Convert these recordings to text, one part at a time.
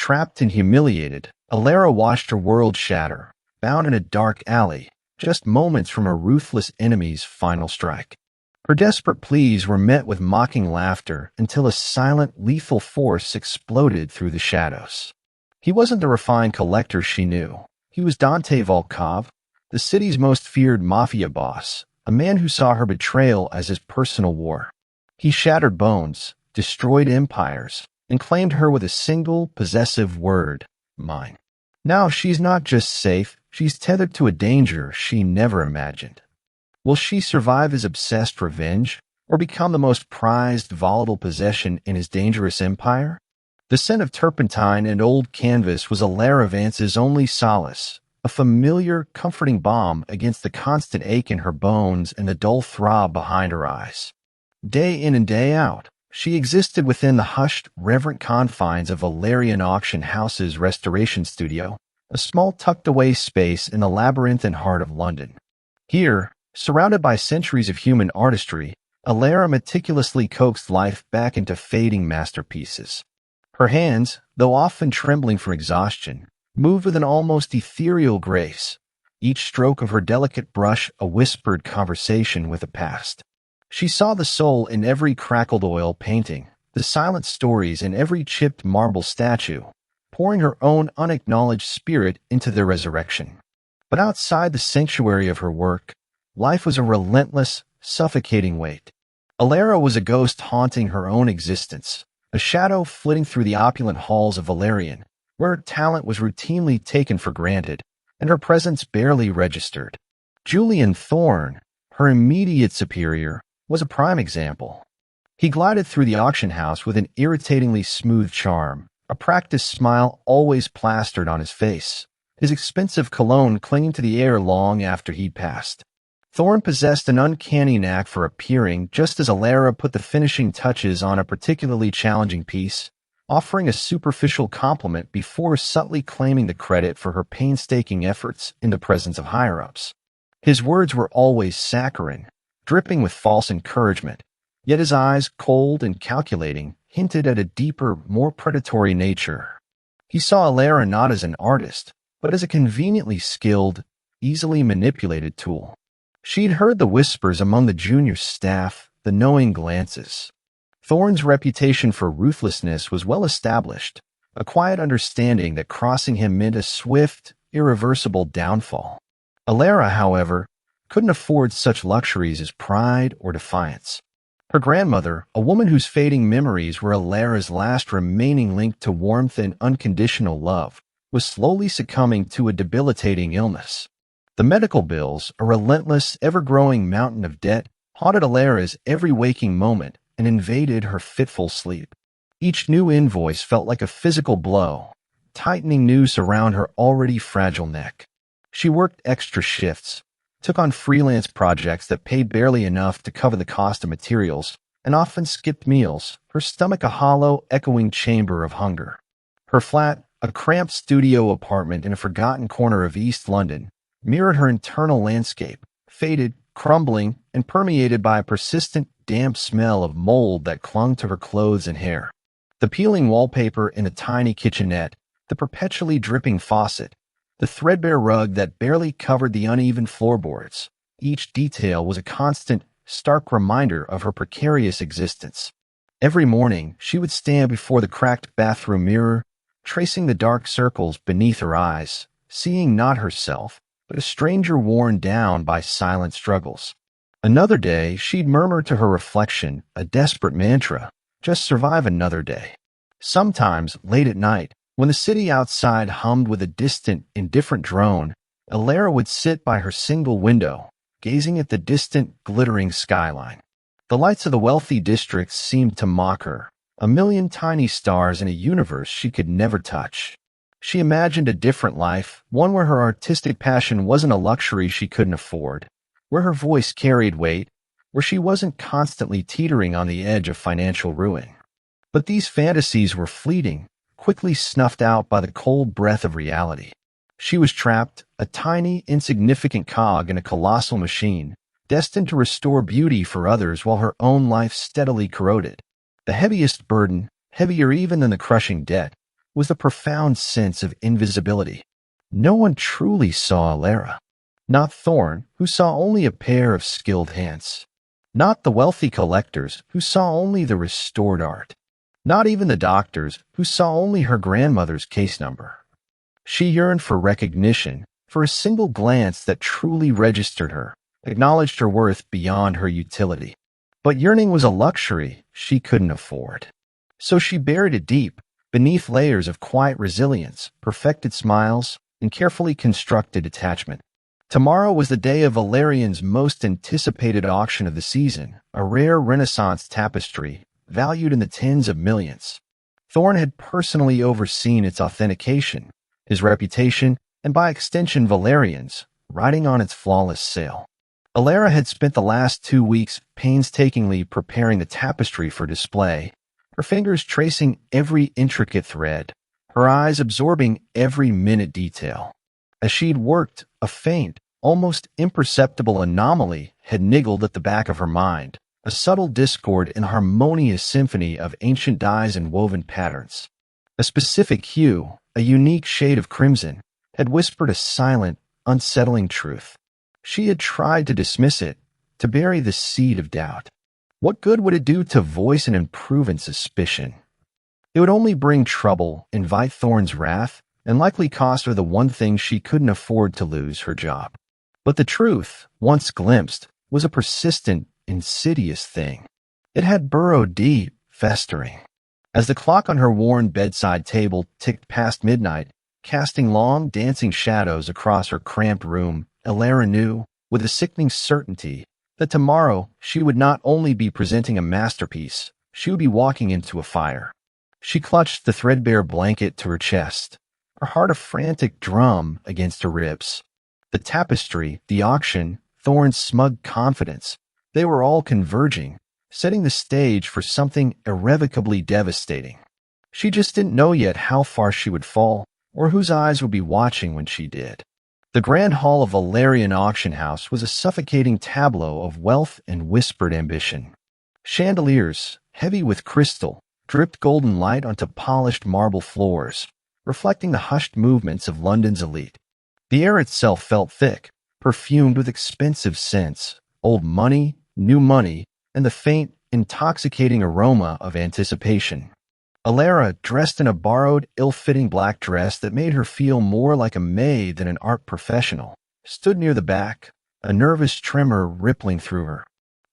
Trapped and humiliated, Alara watched her world shatter, bound in a dark alley, just moments from her ruthless enemy's final strike. Her desperate pleas were met with mocking laughter until a silent, lethal force exploded through the shadows. He wasn't the refined collector she knew. He was Dante Volkov, the city's most feared mafia boss, a man who saw her betrayal as his personal war. He shattered bones, destroyed empires, and claimed her with a single, possessive word, mine. Now she's not just safe, she's tethered to a danger she never imagined. Will she survive his obsessed revenge, or become the most prized, volatile possession in his dangerous empire? The scent of turpentine and old canvas was Alara Vance's only solace, a familiar, comforting balm against the constant ache in her bones and the dull throb behind her eyes. Day in and day out, she existed within the hushed, reverent confines of Valerian Auction House's restoration studio, a small tucked-away space in the labyrinthine heart of London. Here, surrounded by centuries of human artistry, Alara meticulously coaxed life back into fading masterpieces. Her hands, though often trembling from exhaustion, moved with an almost ethereal grace, each stroke of her delicate brush a whispered conversation with the past. She saw the soul in every crackled oil painting, the silent stories in every chipped marble statue, pouring her own unacknowledged spirit into their resurrection. But outside the sanctuary of her work, life was a relentless, suffocating weight. Alara was a ghost haunting her own existence, a shadow flitting through the opulent halls of Valerian, where her talent was routinely taken for granted, and her presence barely registered. Julian Thorne, her immediate superior, was a prime example. He glided through the auction house with an irritatingly smooth charm, a practiced smile always plastered on his face, his expensive cologne clinging to the air long after he'd passed. Thorne possessed an uncanny knack for appearing just as Alara put the finishing touches on a particularly challenging piece, offering a superficial compliment before subtly claiming the credit for her painstaking efforts in the presence of higher-ups. His words were always saccharine, dripping with false encouragement, yet his eyes, cold and calculating, hinted at a deeper, more predatory nature. He saw Alara not as an artist, but as a conveniently skilled, easily manipulated tool. She'd heard the whispers among the junior staff, the knowing glances. Thorne's reputation for ruthlessness was well established, a quiet understanding that crossing him meant a swift, irreversible downfall. Alara, however, couldn't afford such luxuries as pride or defiance. Her grandmother, a woman whose fading memories were Alara's last remaining link to warmth and unconditional love, was slowly succumbing to a debilitating illness. The medical bills, a relentless, ever-growing mountain of debt, haunted Alara's every waking moment and invaded her fitful sleep. Each new invoice felt like a physical blow, tightening noose around her already fragile neck. She worked extra shifts, took on freelance projects that paid barely enough to cover the cost of materials, and often skipped meals, her stomach a hollow, echoing chamber of hunger. Her flat, a cramped studio apartment in a forgotten corner of East London, mirrored her internal landscape, faded, crumbling, and permeated by a persistent, damp smell of mold that clung to her clothes and hair. The peeling wallpaper in a tiny kitchenette, the perpetually dripping faucet, the threadbare rug that barely covered the uneven floorboards, each detail was a constant, stark reminder of her precarious existence. Every morning, she would stand before the cracked bathroom mirror, tracing the dark circles beneath her eyes, seeing not herself, but a stranger worn down by silent struggles. Another day, she'd murmur to her reflection, a desperate mantra, just survive another day. Sometimes, late at night, when the city outside hummed with a distant, indifferent drone, Alara would sit by her single window, gazing at the distant, glittering skyline. The lights of the wealthy districts seemed to mock her, a million tiny stars in a universe she could never touch. She imagined a different life, one where her artistic passion wasn't a luxury she couldn't afford, where her voice carried weight, where she wasn't constantly teetering on the edge of financial ruin. But these fantasies were fleeting, quickly snuffed out by the cold breath of reality. She was trapped, a tiny, insignificant cog in a colossal machine, destined to restore beauty for others while her own life steadily corroded. The heaviest burden, heavier even than the crushing debt, was the profound sense of invisibility. No one truly saw Alara. Not Thorn, who saw only a pair of skilled hands. Not the wealthy collectors, who saw only the restored art. Not even the doctors, who saw only her grandmother's case number. She yearned for recognition, for a single glance that truly registered her, acknowledged her worth beyond her utility. But yearning was a luxury she couldn't afford. So she buried it deep, beneath layers of quiet resilience, perfected smiles, and carefully constructed attachment. Tomorrow was the day of Valerian's most anticipated auction of the season, a rare Renaissance tapestry, valued in the tens of millions. Thorn had personally overseen its authentication, his reputation, and by extension Valerian's, riding on its flawless sale. Alara had spent the last 2 weeks painstakingly preparing the tapestry for display, her fingers tracing every intricate thread, her eyes absorbing every minute detail. As she'd worked, a faint, almost imperceptible anomaly had niggled at the back of her mind, a subtle discord in a harmonious symphony of ancient dyes and woven patterns. A specific hue, a unique shade of crimson, had whispered a silent, unsettling truth. She had tried to dismiss it, to bury the seed of doubt. What good would it do to voice an unproven suspicion? It would only bring trouble, invite Thorn's wrath, and likely cost her the one thing she couldn't afford to lose, her job. But the truth, once glimpsed, was a persistent, insidious thing. It had burrowed deep, festering. As the clock on her worn bedside table ticked past midnight, casting long, dancing shadows across her cramped room, Alara knew, with a sickening certainty, that tomorrow she would not only be presenting a masterpiece, she would be walking into a fire. She clutched the threadbare blanket to her chest, her heart a frantic drum against her ribs. The tapestry, the auction, Thorn's smug confidence, they were all converging, setting the stage for something irrevocably devastating. She just didn't know yet how far she would fall, or whose eyes would be watching when she did. The grand hall of Valerian Auction House was a suffocating tableau of wealth and whispered ambition. Chandeliers, heavy with crystal, dripped golden light onto polished marble floors, reflecting the hushed movements of London's elite. The air itself felt thick, perfumed with expensive scents, old money, new money, and the faint, intoxicating aroma of anticipation. Alara, dressed in a borrowed, ill-fitting black dress that made her feel more like a maid than an art professional, stood near the back, a nervous tremor rippling through her.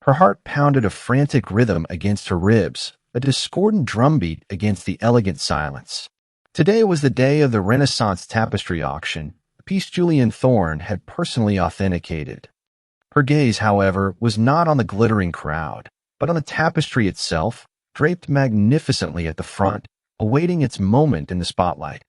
Her heart pounded a frantic rhythm against her ribs, a discordant drumbeat against the elegant silence. Today was the day of the Renaissance tapestry auction, a piece Julian Thorn had personally authenticated. Her gaze, however, was not on the glittering crowd, but on the tapestry itself, draped magnificently at the front, awaiting its moment in the spotlight.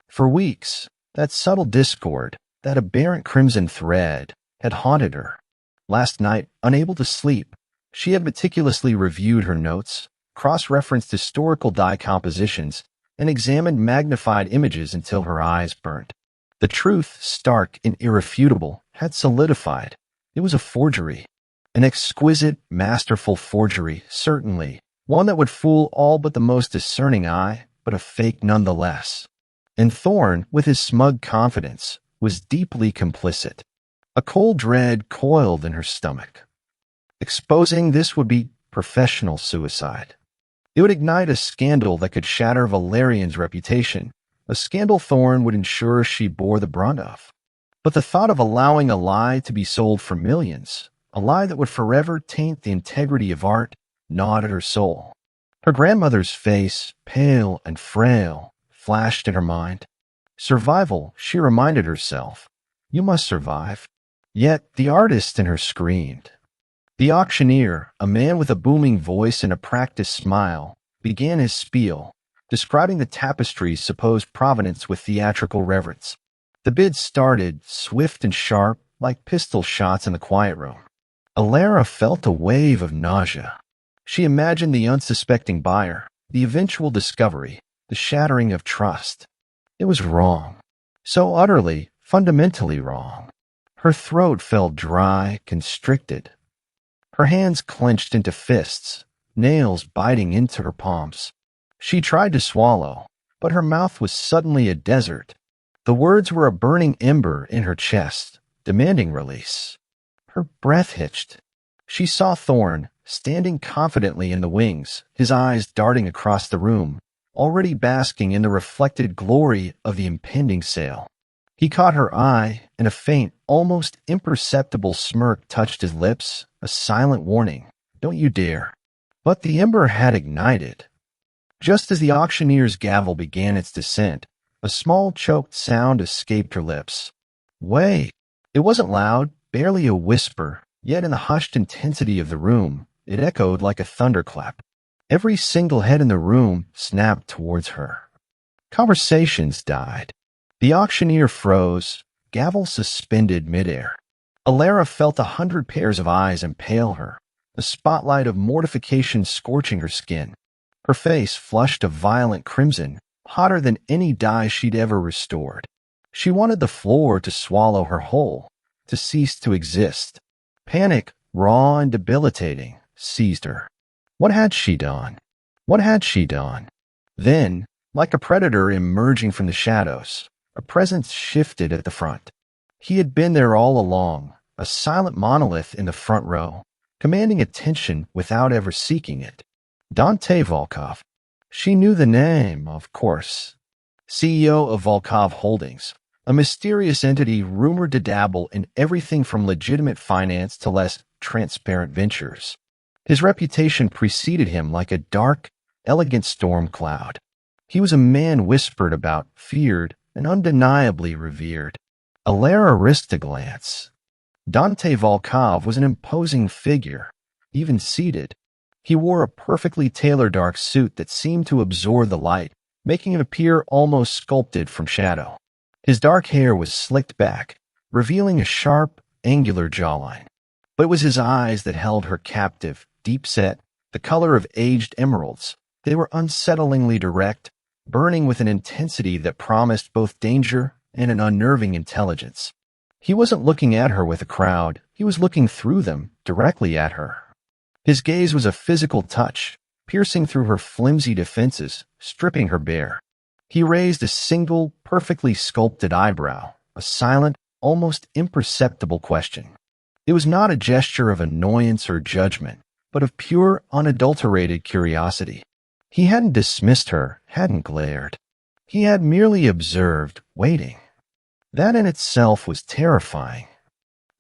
For weeks, that subtle discord, that aberrant crimson thread, had haunted her. Last night, unable to sleep, she had meticulously reviewed her notes, cross-referenced historical dye compositions, and examined magnified images until her eyes burnt. The truth, stark and irrefutable, had solidified. It was a forgery. An exquisite, masterful forgery, certainly, one that would fool all but the most discerning eye, but a fake nonetheless. And Thorn, with his smug confidence, was deeply complicit. A cold dread coiled in her stomach. Exposing this would be professional suicide. It would ignite a scandal that could shatter Valerian's reputation, a scandal Thorn would ensure she bore the brunt of. But the thought of allowing a lie to be sold for millions, a lie that would forever taint the integrity of art, gnawed at her soul. Her grandmother's face, pale and frail, flashed in her mind. Survival, she reminded herself. You must survive. Yet the artist in her screamed. The auctioneer, a man with a booming voice and a practiced smile, began his spiel, describing the tapestry's supposed provenance with theatrical reverence. The bid started, swift and sharp, like pistol shots in the quiet room. Alara felt a wave of nausea. She imagined the unsuspecting buyer, the eventual discovery, the shattering of trust. It was wrong. So utterly, fundamentally wrong. Her throat felt dry, constricted. Her hands clenched into fists, nails biting into her palms. She tried to swallow, but her mouth was suddenly a desert. The words were a burning ember in her chest, demanding release. Her breath hitched. She saw Thorn, standing confidently in the wings, his eyes darting across the room, already basking in the reflected glory of the impending sale. He caught her eye, and a faint, almost imperceptible smirk touched his lips, a silent warning. Don't you dare. But the ember had ignited. Just as the auctioneer's gavel began its descent, a small choked sound escaped her lips. Wait! It wasn't loud, barely a whisper, yet in the hushed intensity of the room, it echoed like a thunderclap. Every single head in the room snapped towards her. Conversations died. The auctioneer froze, gavel suspended midair. Alara felt 100 pairs of eyes impale her, the spotlight of mortification scorching her skin. Her face flushed a violent crimson, hotter than any dye she'd ever restored. She wanted the floor to swallow her whole, to cease to exist. Panic, raw and debilitating, seized her. What had she done? What had she done? Then, like a predator emerging from the shadows, a presence shifted at the front. He had been there all along, a silent monolith in the front row, commanding attention without ever seeking it. Dante Volkov. She knew the name, of course. CEO of Volkov Holdings, a mysterious entity rumored to dabble in everything from legitimate finance to less transparent ventures. His reputation preceded him like a dark, elegant storm cloud. He was a man whispered about, feared, and undeniably revered. Alara risked a glance. Dante Volkov was an imposing figure, even seated. He wore a perfectly tailored dark suit that seemed to absorb the light, making him appear almost sculpted from shadow. His dark hair was slicked back, revealing a sharp, angular jawline. But it was his eyes that held her captive, deep-set, the color of aged emeralds. They were unsettlingly direct, burning with an intensity that promised both danger and an unnerving intelligence. He wasn't looking at her with a crowd. He was looking through them, directly at her. His gaze was a physical touch, piercing through her flimsy defenses, stripping her bare. He raised a single, perfectly sculpted eyebrow, a silent, almost imperceptible question. It was not a gesture of annoyance or judgment, but of pure, unadulterated curiosity. He hadn't dismissed her, hadn't glared. He had merely observed, waiting. That in itself was terrifying.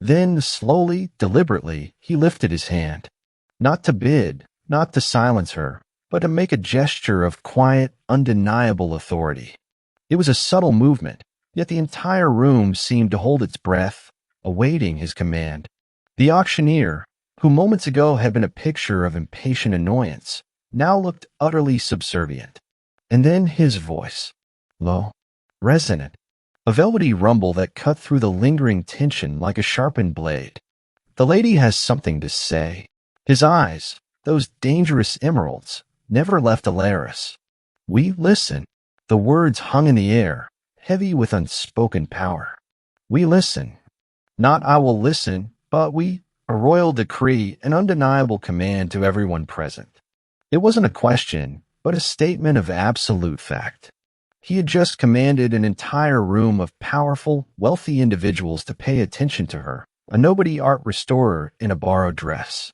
Then, slowly, deliberately, he lifted his hand. Not to bid, not to silence her, but to make a gesture of quiet, undeniable authority. It was a subtle movement, yet the entire room seemed to hold its breath, awaiting his command. The auctioneer, who moments ago had been a picture of impatient annoyance, now looked utterly subservient. And then his voice, low, resonant, a velvety rumble that cut through the lingering tension like a sharpened blade. The lady has something to say. His eyes, those dangerous emeralds, never left Alaris. We listen. The words hung in the air, heavy with unspoken power. We listen. Not I will listen, but we, a royal decree, an undeniable command to everyone present. It wasn't a question, but a statement of absolute fact. He had just commanded an entire room of powerful, wealthy individuals to pay attention to her, a nobody art restorer in a borrowed dress.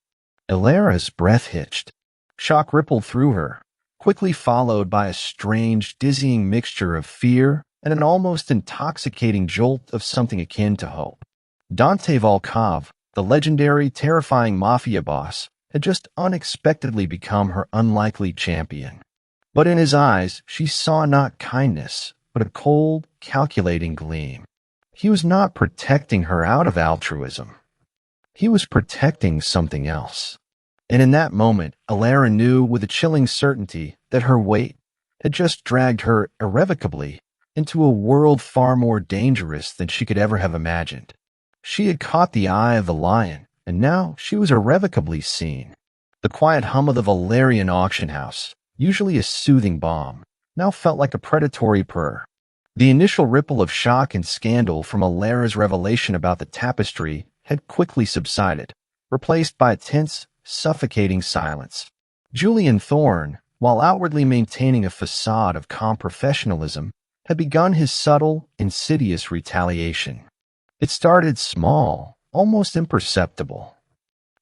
Alara's breath hitched. Shock rippled through her, quickly followed by a strange, dizzying mixture of fear and an almost intoxicating jolt of something akin to hope. Dante Volkov, the legendary, terrifying Mafia Boss, had just unexpectedly become her unlikely champion. But in his eyes, she saw not kindness, but a cold, calculating gleam. He was not protecting her out of altruism. He was protecting something else. And in that moment, Alara knew with a chilling certainty that her weight had just dragged her irrevocably into a world far more dangerous than she could ever have imagined. She had caught the eye of the lion, and now she was irrevocably seen. The quiet hum of the Valerian auction house, usually a soothing balm, now felt like a predatory purr. The initial ripple of shock and scandal from Alara's revelation about the tapestry had quickly subsided, replaced by a tense, suffocating silence. Julian Thorne, while outwardly maintaining a facade of calm professionalism, had begun his subtle, insidious retaliation. It started small, almost imperceptible.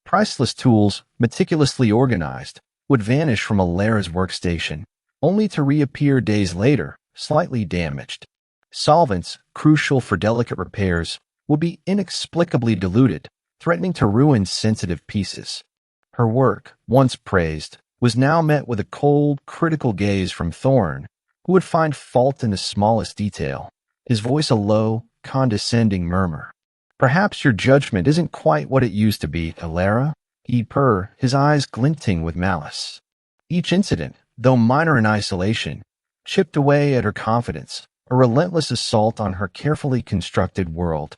Priceless tools, meticulously organized, would vanish from Alara's workstation, only to reappear days later, slightly damaged. Solvents, crucial for delicate repairs, would be inexplicably diluted, threatening to ruin sensitive pieces. Her work, once praised, was now met with a cold, critical gaze from Thorne, who would find fault in the smallest detail, his voice a low, condescending murmur. "Perhaps your judgment isn't quite what it used to be, Alara," he'd purr, his eyes glinting with malice. Each incident, though minor in isolation, chipped away at her confidence, a relentless assault on her carefully constructed world.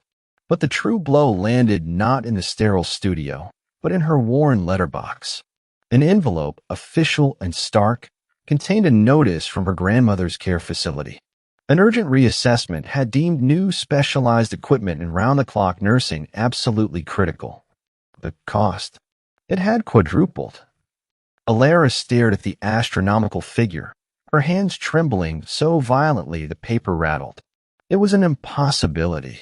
But the true blow landed not in the sterile studio, but in her worn letterbox. An envelope, official and stark, contained a notice from her grandmother's care facility. An urgent reassessment had deemed new specialized equipment in round-the-clock nursing absolutely critical. The cost. It had quadrupled. Alara stared at the astronomical figure, her hands trembling so violently the paper rattled. It was an impossibility.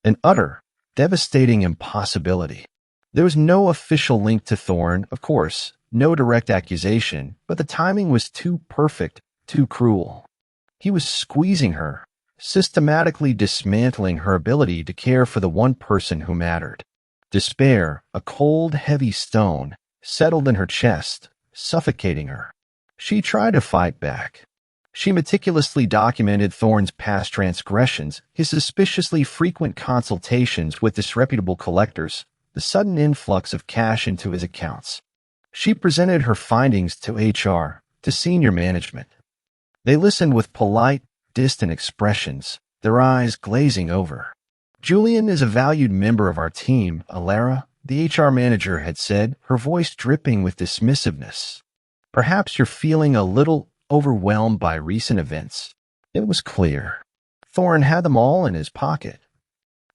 An utter, devastating impossibility. There was no official link to Thorne, of course, no direct accusation, but the timing was too perfect, too cruel. He was squeezing her, systematically dismantling her ability to care for the one person who mattered. Despair, a cold, heavy stone, settled in her chest, suffocating her. She tried to fight back. She meticulously documented Thorne's past transgressions, his suspiciously frequent consultations with disreputable collectors, the sudden influx of cash into his accounts. She presented her findings to HR, to senior management. They listened with polite, distant expressions, their eyes glazing over. "Julian is a valued member of our team, Alara," the HR manager had said, her voice dripping with dismissiveness. "Perhaps you're feeling a little overwhelmed by recent events." It was clear. Thorne had them all in his pocket.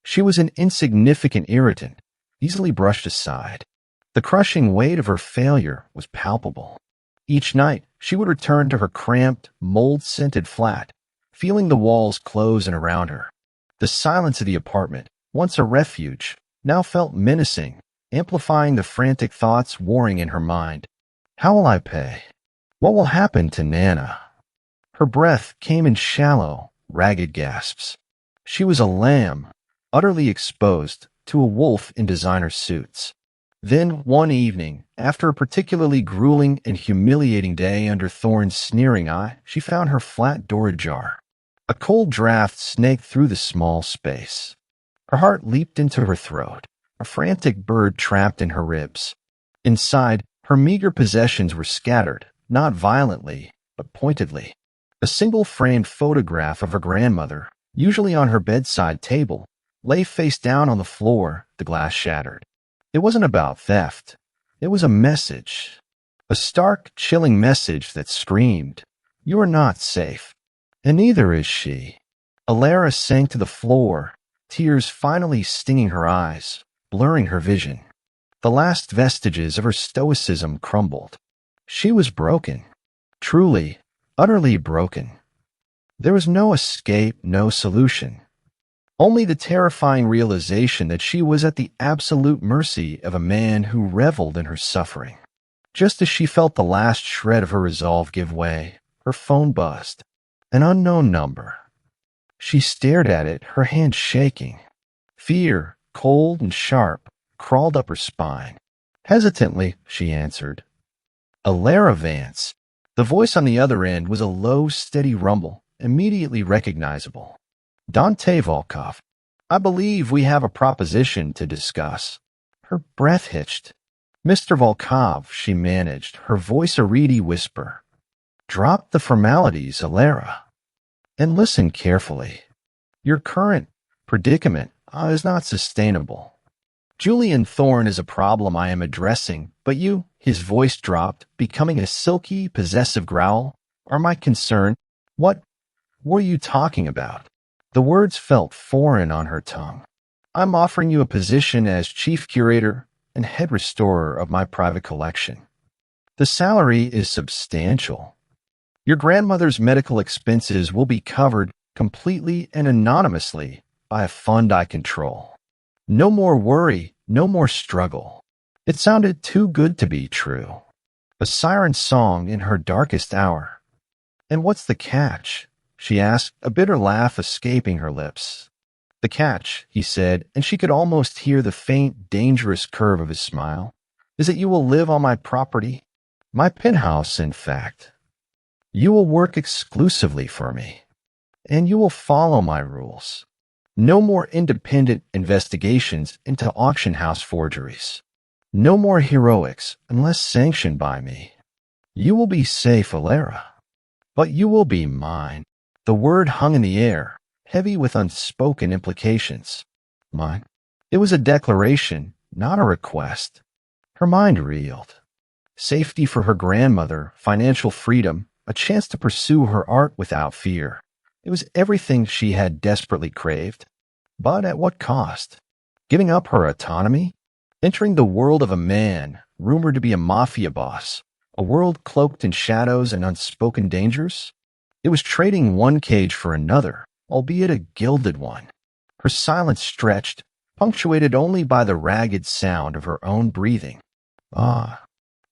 She was an insignificant irritant, easily brushed aside. The crushing weight of her failure was palpable. Each night, she would return to her cramped, mold-scented flat, feeling the walls close in around her. The silence of the apartment, once a refuge, now felt menacing, amplifying the frantic thoughts warring in her mind. How will I pay? What will happen to Nana? Her breath came in shallow, ragged gasps. She was a lamb, utterly exposed to a wolf in designer suits. Then, one evening, after a particularly grueling and humiliating day under Thorne's sneering eye, she found her flat door ajar. A cold draft snaked through the small space. Her heart leaped into her throat, a frantic bird trapped in her ribs. Inside, her meager possessions were scattered, not violently, but pointedly. A single-framed photograph of her grandmother, usually on her bedside table, lay face down on the floor, the glass shattered. It wasn't about theft. It was a message. A stark, chilling message that screamed, "You are not safe." And neither is she. Alara sank to the floor, tears finally stinging her eyes, blurring her vision. The last vestiges of her stoicism crumbled. She was broken. Truly, utterly broken. There was no escape, no solution. Only the terrifying realization that she was at the absolute mercy of a man who reveled in her suffering. Just as she felt the last shred of her resolve give way, her phone buzzed. An unknown number. She stared at it, her hand shaking. Fear, cold and sharp, crawled up her spine. Hesitantly, she answered. Alara Vance. The voice on the other end was a low, steady rumble, immediately recognizable. Dante Volkov. "I believe we have a proposition to discuss." Her breath hitched. "Mr. Volkov," she managed, her voice a reedy whisper. "Drop the formalities, Alara, and listen carefully. Your current predicament is not sustainable. Julian Thorne is a problem I am addressing, but you," his voice dropped, becoming a silky, possessive growl, "are my concern." "What were you talking about?" The words felt foreign on her tongue. "I'm offering you a position as chief curator and head restorer of my private collection." The salary is substantial. Your grandmother's medical expenses will be covered completely and anonymously by a fund I control. No more worry, no more struggle. It sounded too good to be true. A siren song in her darkest hour. And what's the catch? She asked, a bitter laugh escaping her lips. The catch, he said, and she could almost hear the faint, dangerous curve of his smile, is that you will live on my property, my penthouse, in fact. You will work exclusively for me, and you will follow my rules. No more independent investigations into auction house forgeries. No more heroics unless sanctioned by me. You will be safe, Alara. But you will be mine. The word hung in the air, heavy with unspoken implications. Mine. It was a declaration, not a request. Her mind reeled. Safety for her grandmother, financial freedom, a chance to pursue her art without fear. It was everything she had desperately craved. But at what cost? Giving up her autonomy? Entering the world of a man, rumored to be a mafia boss, a world cloaked in shadows and unspoken dangers? It was trading one cage for another, albeit a gilded one. Her silence stretched, punctuated only by the ragged sound of her own breathing. "Ah,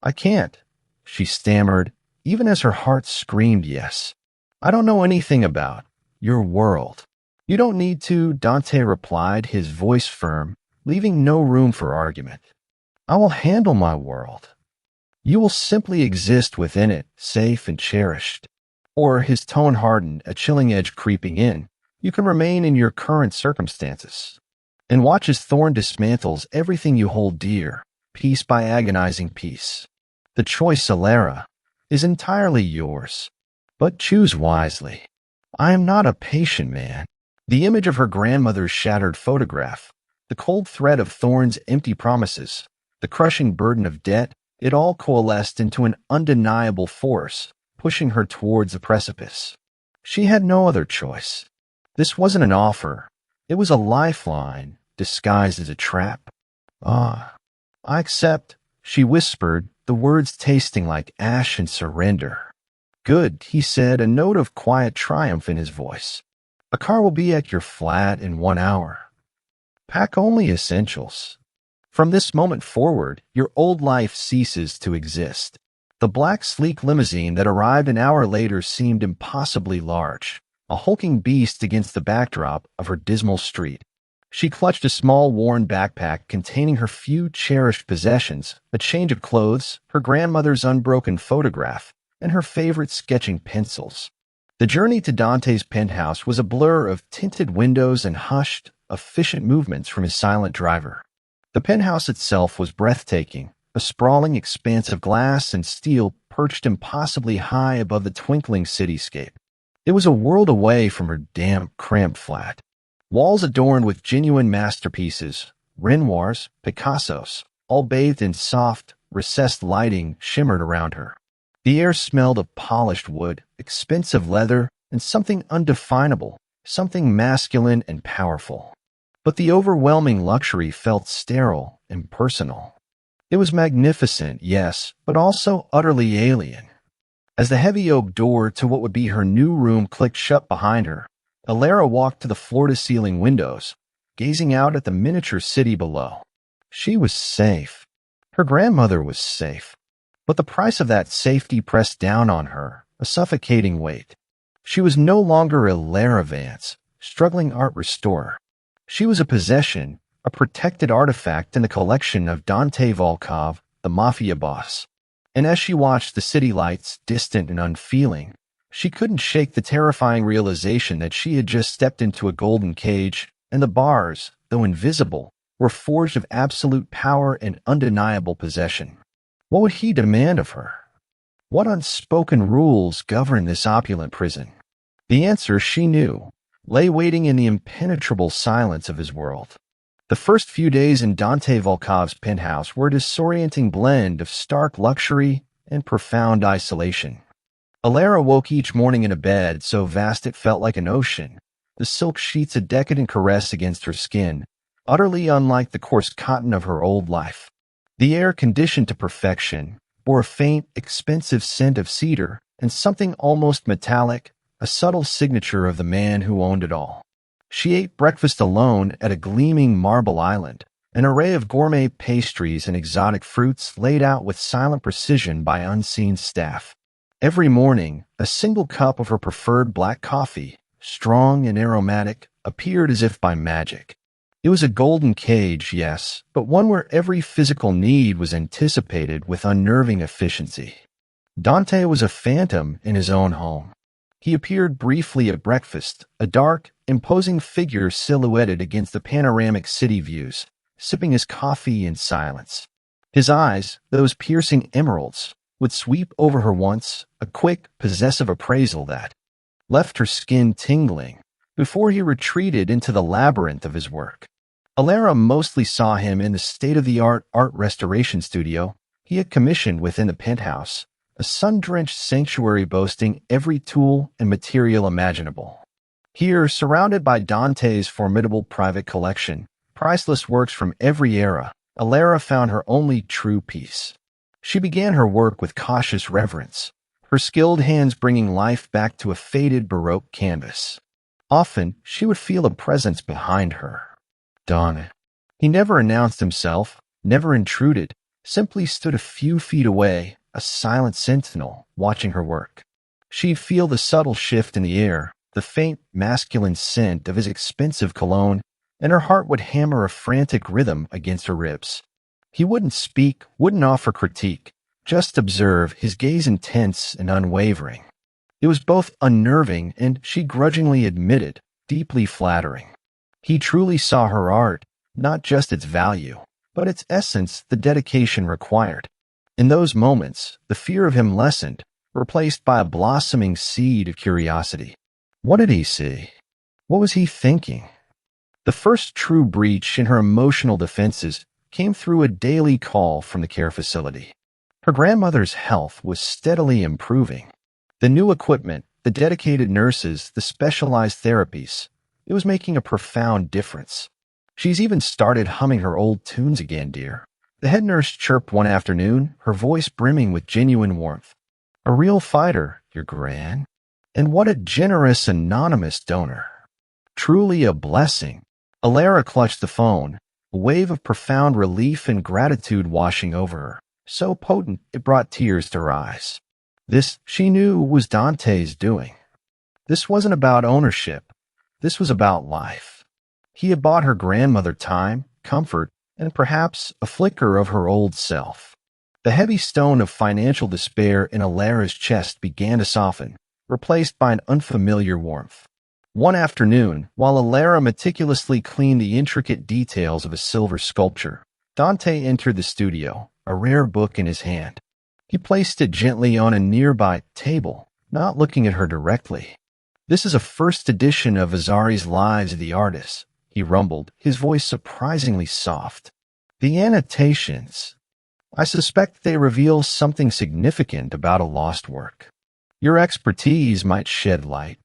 I can't," she stammered, even as her heart screamed yes. "I don't know anything about your world." "You don't need to," Dante replied, his voice firm, leaving no room for argument. "I will handle my world. You will simply exist within it, safe and cherished." Or, his tone hardened, a chilling edge creeping in, "You can remain in your current circumstances and watch as Thorn dismantles everything you hold dear, piece by agonizing piece. The choice, Alara, is entirely yours, but choose wisely. I am not a patient man." The image of her grandmother's shattered photograph, the cold thread of Thorn's empty promises, the crushing burden of debt, it all coalesced into an undeniable force, pushing her towards a precipice. She had no other choice. This wasn't an offer. It was a lifeline, disguised as a trap. "Ah, I accept," she whispered, the words tasting like ash and surrender. "Good," he said, a note of quiet triumph in his voice. "A car will be at your flat in 1 hour. Pack only essentials. From this moment forward, your old life ceases to exist." The black, sleek limousine that arrived an hour later seemed impossibly large, a hulking beast against the backdrop of her dismal street. She clutched a small, worn backpack containing her few cherished possessions, a change of clothes, her grandmother's unbroken photograph, and her favorite sketching pencils. The journey to Dante's penthouse was a blur of tinted windows and hushed, efficient movements from his silent driver. The penthouse itself was breathtaking, a sprawling expanse of glass and steel perched impossibly high above the twinkling cityscape. It was a world away from her damp, cramped flat. Walls adorned with genuine masterpieces, Renoirs, Picassos, all bathed in soft, recessed lighting shimmered around her. The air smelled of polished wood, expensive leather, and something undefinable, something masculine and powerful. But the overwhelming luxury felt sterile, impersonal. It was magnificent, yes, but also utterly alien. As the heavy oak door to what would be her new room clicked shut behind her, Alara walked to the floor-to-ceiling windows, gazing out at the miniature city below. She was safe. Her grandmother was safe. But the price of that safety pressed down on her, a suffocating weight. She was no longer a Lara Vance, struggling art restorer. She was a possession, a protected artifact in the collection of Dante Volkov, the Mafia Boss. And as she watched the city lights, distant and unfeeling, she couldn't shake the terrifying realization that she had just stepped into a golden cage, and the bars, though invisible, were forged of absolute power and undeniable possession. What would he demand of her? What unspoken rules governed this opulent prison? The answer, she knew, lay waiting in the impenetrable silence of his world. The first few days in Dante Volkov's penthouse were a disorienting blend of stark luxury and profound isolation. Alara woke each morning in a bed so vast it felt like an ocean, the silk sheets a decadent caress against her skin, utterly unlike the coarse cotton of her old life. The air conditioned to perfection, bore a faint, expensive scent of cedar and something almost metallic, a subtle signature of the man who owned it all. She ate breakfast alone at a gleaming marble island, an array of gourmet pastries and exotic fruits laid out with silent precision by unseen staff. Every morning, a single cup of her preferred black coffee, strong and aromatic, appeared as if by magic. It was a golden cage, yes, but one where every physical need was anticipated with unnerving efficiency. Dante was a phantom in his own home. He appeared briefly at breakfast, a dark, imposing figure silhouetted against the panoramic city views, sipping his coffee in silence. His eyes, those piercing emeralds, would sweep over her once, a quick, possessive appraisal that left her skin tingling, before he retreated into the labyrinth of his work. Alara mostly saw him in the state-of-the-art art restoration studio he had commissioned within the penthouse, a sun-drenched sanctuary boasting every tool and material imaginable. Here, surrounded by Dante's formidable private collection, priceless works from every era, Alara found her only true peace. She began her work with cautious reverence, her skilled hands bringing life back to a faded Baroque canvas. Often, she would feel a presence behind her. Dante. He never announced himself, never intruded, simply stood a few feet away, a silent sentinel, watching her work. She'd feel the subtle shift in the air, the faint, masculine scent of his expensive cologne, and her heart would hammer a frantic rhythm against her ribs. He wouldn't speak, wouldn't offer critique, just observe, his gaze intense and unwavering. It was both unnerving and, she grudgingly admitted, deeply flattering. He truly saw her art, not just its value, but its essence, the dedication required. In those moments, the fear of him lessened, replaced by a blossoming seed of curiosity. What did he see? What was he thinking? The first true breach in her emotional defenses came through a daily call from the care facility. Her grandmother's health was steadily improving. The new equipment, the dedicated nurses, the specialized therapies, it was making a profound difference. She's even started humming her old tunes again, dear. The head nurse chirped one afternoon, her voice brimming with genuine warmth. A real fighter, your gran. And what a generous anonymous donor. Truly a blessing. Alara clutched the phone, a wave of profound relief and gratitude washing over her, so potent it brought tears to her eyes. This, she knew, was Dante's doing. This wasn't about ownership. This was about life. He had bought her grandmother time, comfort, and perhaps a flicker of her old self. The heavy stone of financial despair in Alara's chest began to soften, replaced by an unfamiliar warmth. One afternoon, while Alara meticulously cleaned the intricate details of a silver sculpture, Dante entered the studio, a rare book in his hand. He placed it gently on a nearby table, not looking at her directly. "This is a first edition of Vasari's Lives of the Artists," he rumbled, his voice surprisingly soft. "The annotations. I suspect they reveal something significant about a lost work. Your expertise might shed light."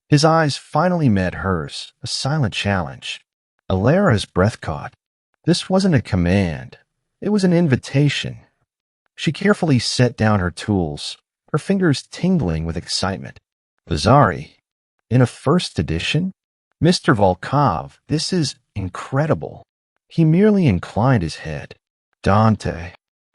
His eyes finally met hers, a silent challenge. Alara's breath caught. This wasn't a command. It was an invitation. She carefully set down her tools, her fingers tingling with excitement. "Vasari? In a first edition? Mr. Volkov, this is incredible." He merely inclined his head. "Dante."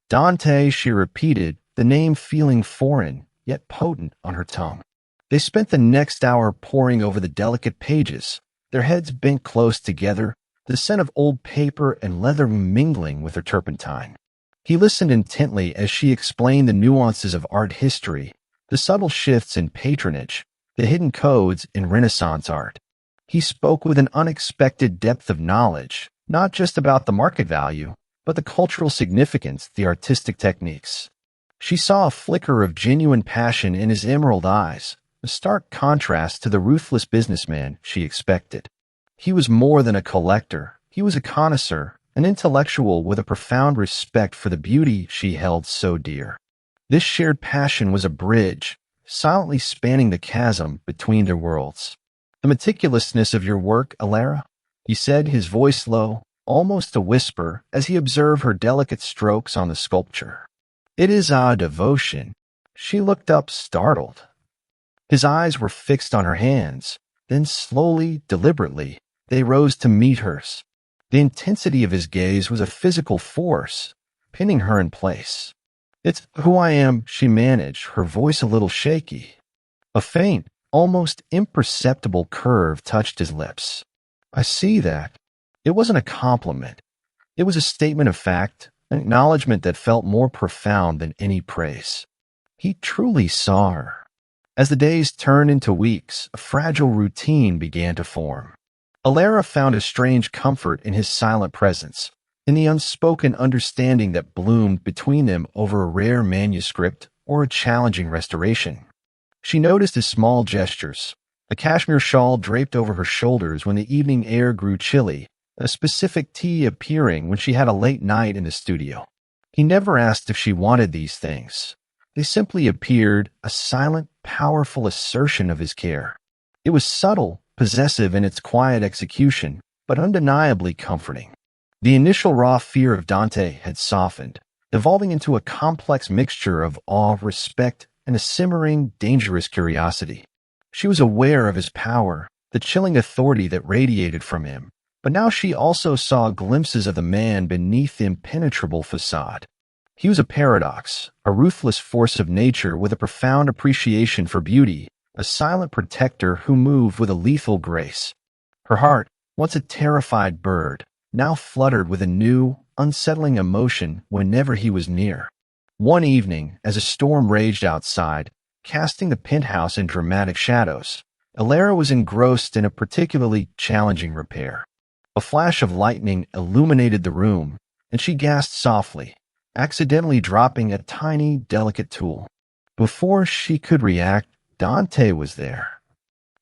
"Dante," she repeated, the name feeling foreign, yet potent on her tongue. They spent the next hour poring over the delicate pages, their heads bent close together, the scent of old paper and leather mingling with her turpentine. He listened intently as she explained the nuances of art history, the subtle shifts in patronage, the hidden codes in Renaissance art. He spoke with an unexpected depth of knowledge, not just about the market value, but the cultural significance, the artistic techniques. She saw a flicker of genuine passion in his emerald eyes, a stark contrast to the ruthless businessman she expected. He was more than a collector. He was a connoisseur, an intellectual with a profound respect for the beauty she held so dear. This shared passion was a bridge, silently spanning the chasm between their worlds. "The meticulousness of your work, Alara," he said, his voice low, almost a whisper, as he observed her delicate strokes on the sculpture. It is our devotion. She looked up, startled. His eyes were fixed on her hands. Then slowly, deliberately, they rose to meet hers. The intensity of his gaze was a physical force, pinning her in place. "It's who I am," she managed, her voice a little shaky. A faint, almost imperceptible curve touched his lips. "I see that." It wasn't a compliment. It was a statement of fact, an acknowledgement that felt more profound than any praise. He truly saw her. As the days turned into weeks, a fragile routine began to form. Alara found a strange comfort in his silent presence, in the unspoken understanding that bloomed between them over a rare manuscript or a challenging restoration. She noticed his small gestures, a cashmere shawl draped over her shoulders when the evening air grew chilly, a specific tea appearing when she had a late night in the studio. He never asked if she wanted these things. They simply appeared, a silent, powerful assertion of his care. It was subtle, possessive in its quiet execution, but undeniably comforting. The initial raw fear of Dante had softened, evolving into a complex mixture of awe, respect, and a simmering, dangerous curiosity. She was aware of his power, the chilling authority that radiated from him, but now she also saw glimpses of the man beneath the impenetrable facade. He was a paradox, a ruthless force of nature with a profound appreciation for beauty, a silent protector who moved with a lethal grace. Her heart, once a terrified bird, now fluttered with a new, unsettling emotion whenever he was near. One evening, as a storm raged outside, casting the penthouse in dramatic shadows, Alara was engrossed in a particularly challenging repair. A flash of lightning illuminated the room, and she gasped softly, accidentally dropping a tiny, delicate tool. Before she could react, Dante was there.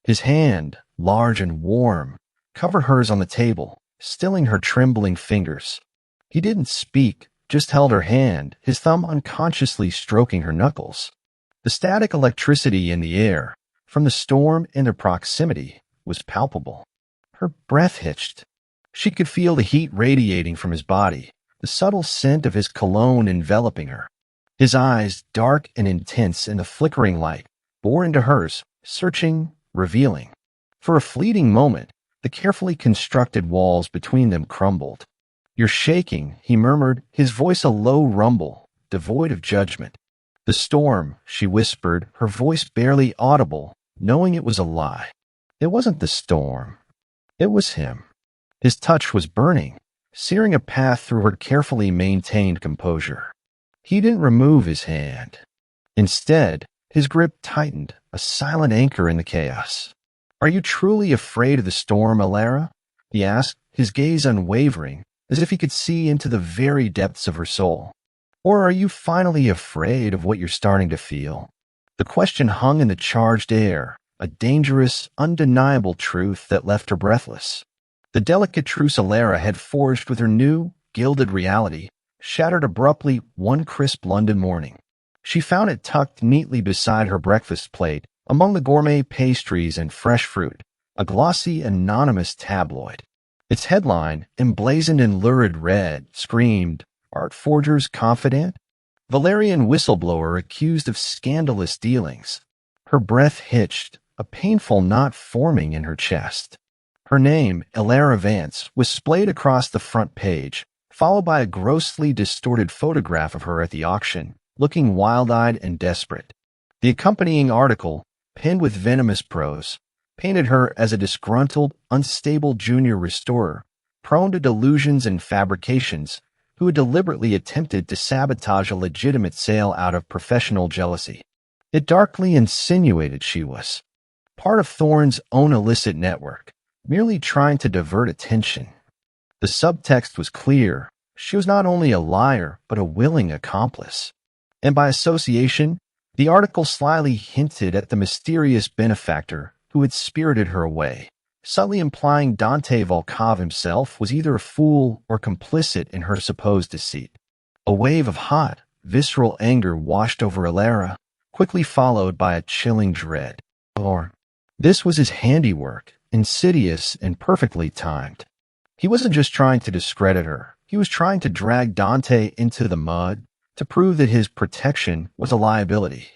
His hand, large and warm, covered hers on the table, stilling her trembling fingers. He didn't speak, just held her hand, his thumb unconsciously stroking her knuckles. The static electricity in the air, from the storm and their proximity, was palpable. Her breath hitched. She could feel the heat radiating from his body, the subtle scent of his cologne enveloping her. His eyes, dark and intense in the flickering light, bore into hers, searching, revealing. For a fleeting moment, the carefully constructed walls between them crumbled. "You're shaking," he murmured, his voice a low rumble, devoid of judgment. "The storm," she whispered, her voice barely audible, knowing it was a lie. It wasn't the storm. It was him. His touch was burning, searing a path through her carefully maintained composure. He didn't remove his hand. Instead, his grip tightened, a silent anchor in the chaos. "Are you truly afraid of the storm, Alara?" he asked, his gaze unwavering, as if he could see into the very depths of her soul. "Or are you finally afraid of what you're starting to feel?" The question hung in the charged air, a dangerous, undeniable truth that left her breathless. The delicate truce Alara had forged with her new, gilded reality shattered abruptly one crisp London morning. She found it tucked neatly beside her breakfast plate, among the gourmet pastries and fresh fruit, a glossy, anonymous tabloid. Its headline, emblazoned in lurid red, screamed, "Art forger's confidant? Valerian whistleblower accused of scandalous dealings." Her breath hitched, a painful knot forming in her chest. Her name, Alara Vance, was splayed across the front page, followed by a grossly distorted photograph of her at the auction, looking wild-eyed and desperate. The accompanying article, penned with venomous prose, painted her as a disgruntled, unstable junior restorer, prone to delusions and fabrications, who had deliberately attempted to sabotage a legitimate sale out of professional jealousy. It darkly insinuated she was part of Thorne's own illicit network, merely trying to divert attention. The subtext was clear. She was not only a liar, but a willing accomplice. And by association, the article slyly hinted at the mysterious benefactor who had spirited her away, subtly implying Dante Volkov himself was either a fool or complicit in her supposed deceit. A wave of hot, visceral anger washed over Alara, quickly followed by a chilling dread. Or, this was his handiwork, insidious and perfectly timed. He wasn't just trying to discredit her. He was trying to drag Dante into the mud, to prove that his protection was a liability.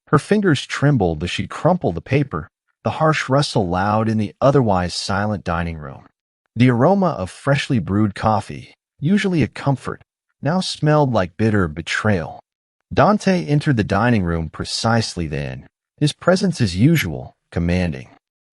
Her fingers trembled as she crumpled the paper, the harsh rustle loud in the otherwise silent dining room. The aroma of freshly brewed coffee, usually a comfort, now smelled like bitter betrayal. Dante entered the dining room precisely then, his presence as usual, commanding.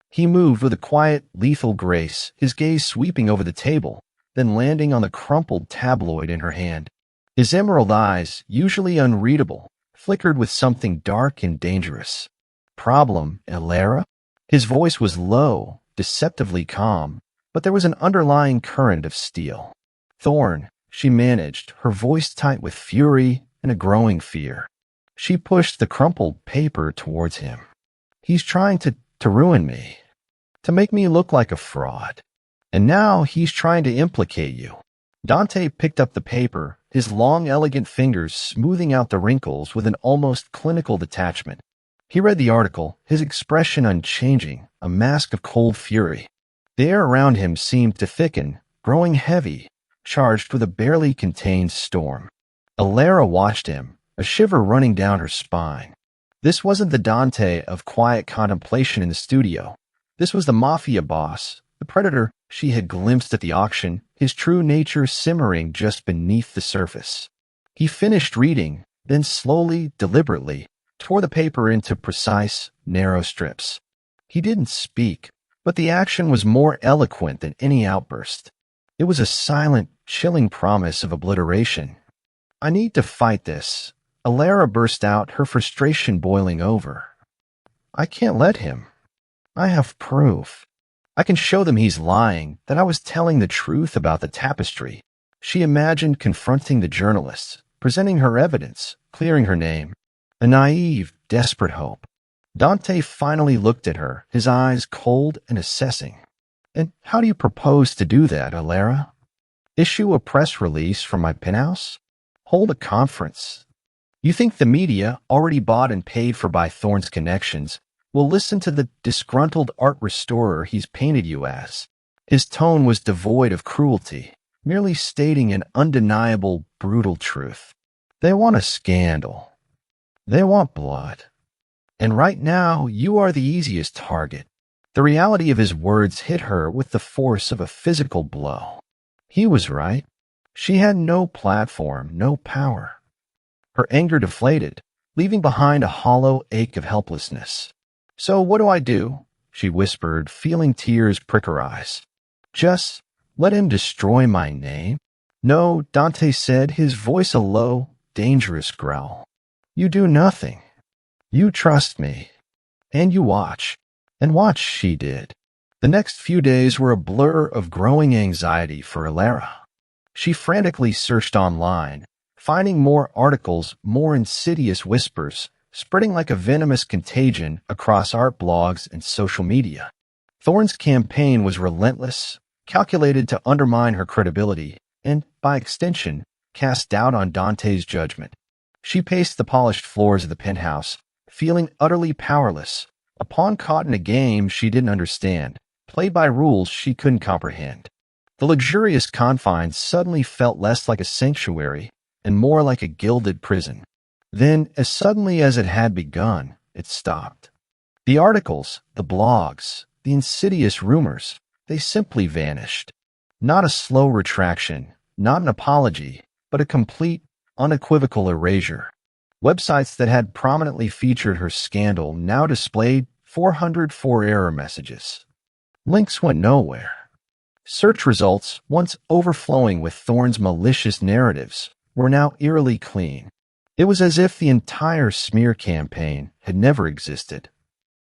He moved with a quiet, lethal grace, his gaze sweeping over the table, then landing on the crumpled tabloid in her hand. His emerald eyes, usually unreadable, flickered with something dark and dangerous. Problem, Elara? His voice was low, deceptively calm, but there was an underlying current of steel. Thorn, she managed, her voice tight with fury and a growing fear. She pushed the crumpled paper towards him. He's trying to ruin me, to make me look like a fraud. And now he's trying to implicate you. Dante picked up the paper, his long, elegant fingers smoothing out the wrinkles with an almost clinical detachment. He read the article, his expression unchanging, a mask of cold fury. The air around him seemed to thicken, growing heavy, charged with a barely contained storm. Elara watched him, a shiver running down her spine. This wasn't the Dante of quiet contemplation in the studio. This was the Mafia Boss, the predator she had glimpsed at the auction, his true nature simmering just beneath the surface. He finished reading, then slowly, deliberately, tore the paper into precise, narrow strips. He didn't speak, but the action was more eloquent than any outburst. It was a silent, chilling promise of obliteration. I need to fight this. Elara burst out, her frustration boiling over. I can't let him. I have proof. I can show them he's lying, that I was telling the truth about the tapestry. She imagined confronting the journalists, presenting her evidence, clearing her name. A naive, desperate hope. Dante finally looked at her, his eyes cold and assessing. And how do you propose to do that, Elara? Issue a press release from my penthouse? Hold a conference? You think the media, already bought and paid for by Thorne's connections, will listen to the disgruntled art restorer he's painted you as? His tone was devoid of cruelty, merely stating an undeniable, brutal truth. They want a scandal. They want blood. And right now, you are the easiest target. The reality of his words hit her with the force of a physical blow. He was right. She had no platform, no power. Her anger deflated, leaving behind a hollow ache of helplessness. So what do? She whispered, feeling tears prick her eyes. Just let him destroy my name? No, Dante said, his voice a low, dangerous growl. You do nothing. You trust me. And you watch. And watch, she did. The next few days were a blur of growing anxiety for Elara. She frantically searched online, finding more articles, more insidious whispers, spreading like a venomous contagion across art blogs and social media. Thorne's campaign was relentless, calculated to undermine her credibility, and, by extension, cast doubt on Dante's judgment. She paced the polished floors of the penthouse, feeling utterly powerless, a pawn caught in a game she didn't understand, played by rules she couldn't comprehend. The luxurious confines suddenly felt less like a sanctuary and more like a gilded prison. Then, as suddenly as it had begun, it stopped. The articles, the blogs, the insidious rumors, they simply vanished. Not a slow retraction, not an apology, but a complete, unequivocal erasure. Websites that had prominently featured her scandal now displayed 404 error messages. Links went nowhere. Search results, once overflowing with Thorne's malicious narratives, were now eerily clean. It was as if the entire smear campaign had never existed.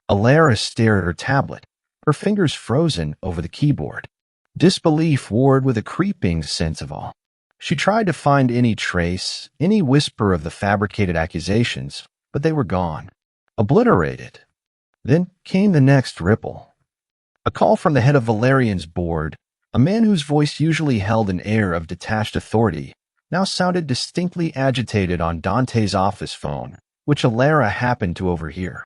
Elara stared at her tablet, her fingers frozen over the keyboard. Disbelief warred with a creeping sense of awe. She tried to find any trace, any whisper of the fabricated accusations, but they were gone, obliterated. Then came the next ripple. A call from the head of Valerian's board, a man whose voice usually held an air of detached authority, now sounded distinctly agitated on Dante's office phone, which Elara happened to overhear.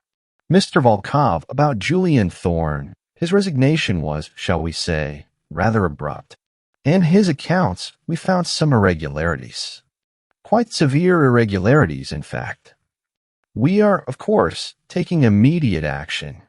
Mr. Volkov, about Julian Thorne. His resignation was, shall we say, rather abrupt. In his accounts, we found some irregularities. Quite severe irregularities, in fact. We are, of course, taking immediate action,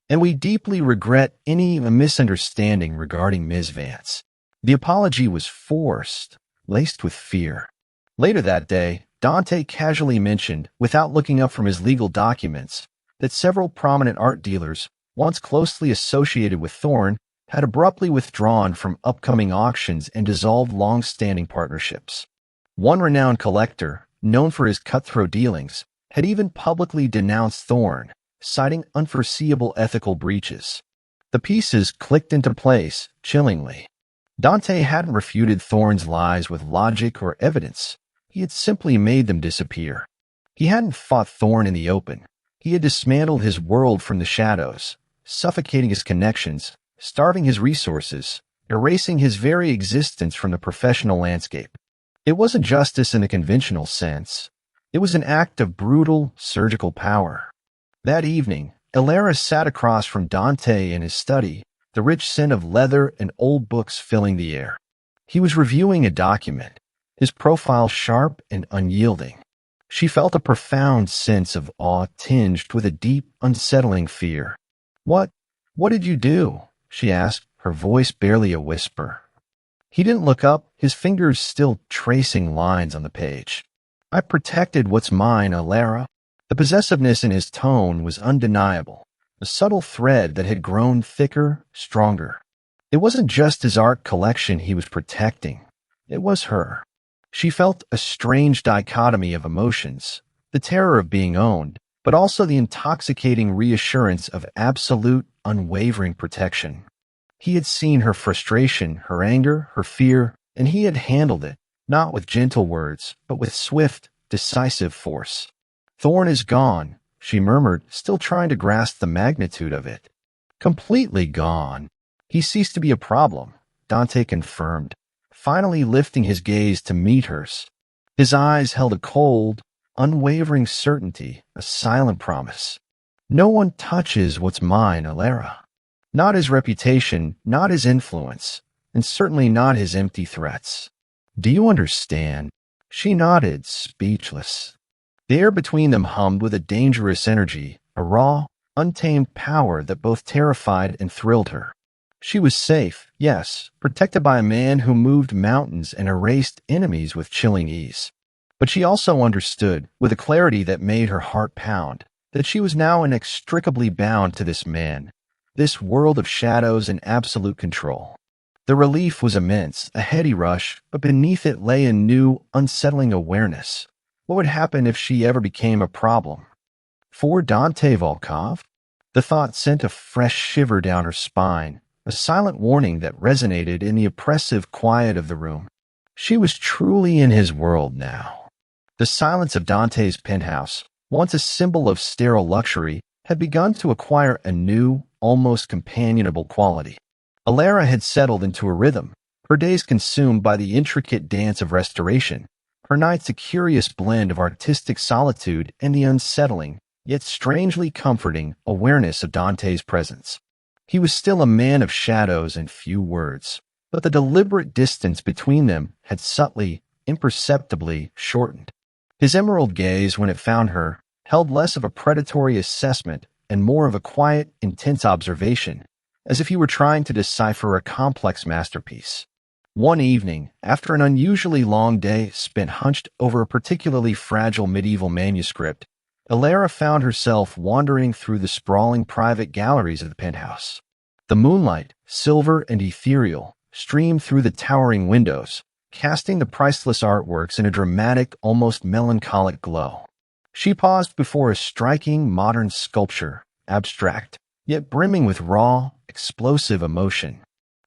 and we deeply regret any misunderstanding regarding Ms. Vance. The apology was forced, laced with fear. Later that day, Dante casually mentioned, without looking up from his legal documents, that several prominent art dealers, once closely associated with Thorne, had abruptly withdrawn from upcoming auctions and dissolved long-standing partnerships. One renowned collector, known for his cutthroat dealings, had even publicly denounced Thorne, citing unforeseeable ethical breaches. The pieces clicked into place, chillingly. Dante hadn't refuted Thorne's lies with logic or evidence. He had simply made them disappear. He hadn't fought Thorne in the open. He had dismantled his world from the shadows, suffocating his connections, starving his resources, erasing his very existence from the professional landscape. It wasn't justice in the conventional sense. It was an act of brutal, surgical power. That evening, Elara sat across from Dante in his study, the rich scent of leather and old books filling the air. He was reviewing a document, his profile sharp and unyielding. She felt a profound sense of awe tinged with a deep, unsettling fear. What did you do?" she asked, her voice barely a whisper. He didn't look up, his fingers still tracing lines on the page. "I protected what's mine, Elara." The possessiveness in his tone was undeniable, a subtle thread that had grown thicker, stronger. It wasn't just his art collection he was protecting. It was her. She felt a strange dichotomy of emotions, the terror of being owned, but also the intoxicating reassurance of absolute, unwavering protection. He had seen her frustration, her anger, her fear, and he had handled it, not with gentle words, but with swift, decisive force. "Thorne is gone," she murmured, still trying to grasp the magnitude of it. "Completely gone. He ceased to be a problem," Dante confirmed, finally lifting his gaze to meet hers. His eyes held a cold, unwavering certainty, a silent promise. "No one touches what's mine, Elara. Not his reputation, not his influence, and certainly not his empty threats. Do you understand?" She nodded, speechless. The air between them hummed with a dangerous energy, a raw, untamed power that both terrified and thrilled her. She was safe, yes, protected by a man who moved mountains and erased enemies with chilling ease. But she also understood, with a clarity that made her heart pound, that she was now inextricably bound to this man, this world of shadows and absolute control. The relief was immense, a heady rush, but beneath it lay a new, unsettling awareness. What would happen if she ever became a problem? For Dante Volkov? The thought sent a fresh shiver down her spine, a silent warning that resonated in the oppressive quiet of the room. She was truly in his world now. The silence of Dante's penthouse, once a symbol of sterile luxury, had begun to acquire a new, almost companionable quality. Elara had settled into a rhythm, her days consumed by the intricate dance of restoration, her nights a curious blend of artistic solitude and the unsettling, yet strangely comforting, awareness of Dante's presence. He was still a man of shadows and few words, but the deliberate distance between them had subtly, imperceptibly shortened. His emerald gaze, when it found her, held less of a predatory assessment and more of a quiet, intense observation, as if he were trying to decipher a complex masterpiece. One evening, after an unusually long day spent hunched over a particularly fragile medieval manuscript, Elara found herself wandering through the sprawling private galleries of the penthouse. The moonlight, silver and ethereal, streamed through the towering windows, casting the priceless artworks in a dramatic, almost melancholic glow. She paused before a striking modern sculpture, abstract, yet brimming with raw, explosive emotion.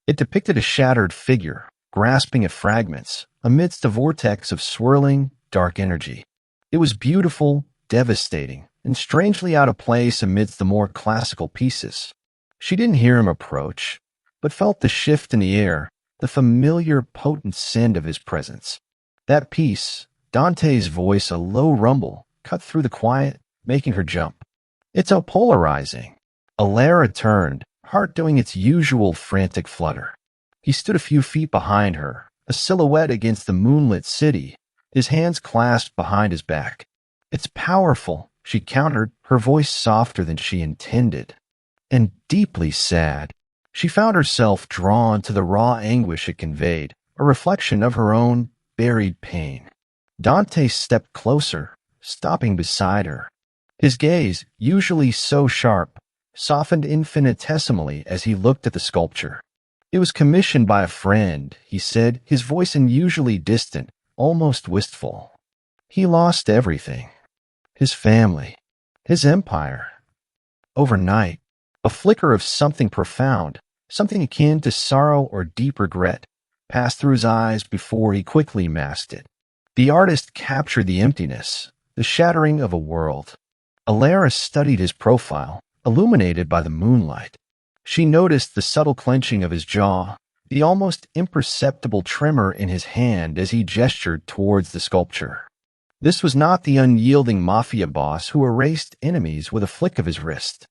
It depicted a shattered figure, grasping at fragments, amidst a vortex of swirling, dark energy. It was beautiful, devastating, and strangely out of place amidst the more classical pieces. She didn't hear him approach, but felt the shift in the air, the familiar, potent scent of his presence. That piece, Dante's voice a low rumble, cut through the quiet, making her jump. "It's a polarizing." Elara turned, heart doing its usual frantic flutter. He stood a few feet behind her, a silhouette against the moonlit city, his hands clasped behind his back. "It's powerful," she countered, her voice softer than she intended. And deeply sad. She found herself drawn to the raw anguish it conveyed, a reflection of her own buried pain. Dante stepped closer, stopping beside her. His gaze, usually so sharp, softened infinitesimally as he looked at the sculpture. "It was commissioned by a friend," he said, his voice unusually distant, almost wistful. "He lost everything. His family, his empire. Overnight, a flicker of something profound, something akin to sorrow or deep regret, passed through his eyes before he quickly masked it. The artist captured the emptiness, the shattering of a world. Alara studied his profile, illuminated by the moonlight. She noticed the subtle clenching of his jaw, the almost imperceptible tremor in his hand as he gestured towards the sculpture. This was not the unyielding Mafia Boss who erased enemies with a flick of his wrist.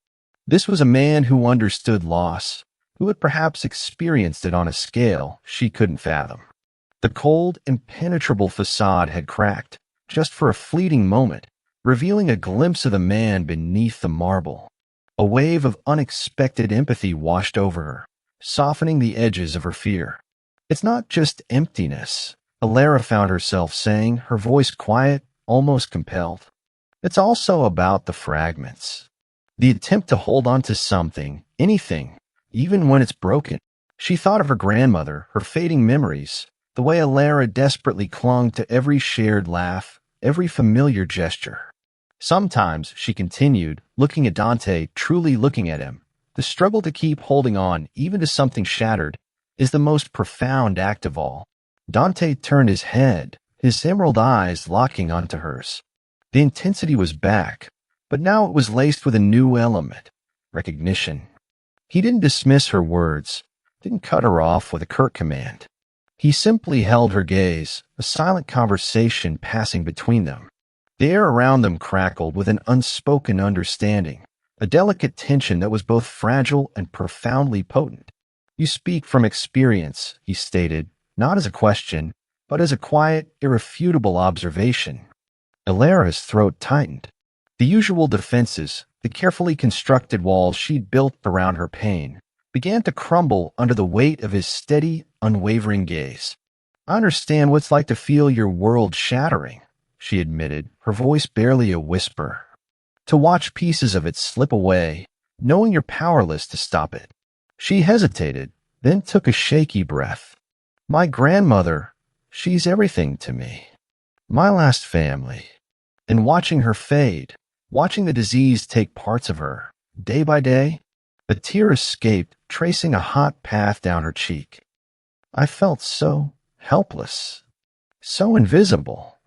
This was a man who understood loss, who had perhaps experienced it on a scale she couldn't fathom. The cold, impenetrable facade had cracked, just for a fleeting moment, revealing a glimpse of the man beneath the marble. A wave of unexpected empathy washed over her, softening the edges of her fear. "It's not just emptiness," Alara found herself saying, her voice quiet, almost compelled. "It's also about the fragments. The attempt to hold on to something, anything, even when it's broken." She thought of her grandmother, her fading memories, the way Alara desperately clung to every shared laugh, every familiar gesture. Sometimes, she continued, looking at Dante, truly looking at him, the struggle to keep holding on, even to something shattered, is the most profound act of all. Dante turned his head, his emerald eyes locking onto hers. The intensity was back, but now it was laced with a new element, recognition. He didn't dismiss her words, didn't cut her off with a curt command. He simply held her gaze, a silent conversation passing between them. The air around them crackled with an unspoken understanding, a delicate tension that was both fragile and profoundly potent. "You speak from experience," he stated, not as a question, but as a quiet, irrefutable observation. Alara's throat tightened. The usual defenses, the carefully constructed walls she'd built around her pain, began to crumble under the weight of his steady, unwavering gaze. "I understand what it's like to feel your world shattering," she admitted, her voice barely a whisper. "To watch pieces of it slip away, knowing you're powerless to stop it." She hesitated, then took a shaky breath. "My grandmother, she's everything to me. My last family." And watching her fade, watching the disease take parts of her, day by day, a tear escaped, tracing a hot path down her cheek. "I felt so helpless, so invisible.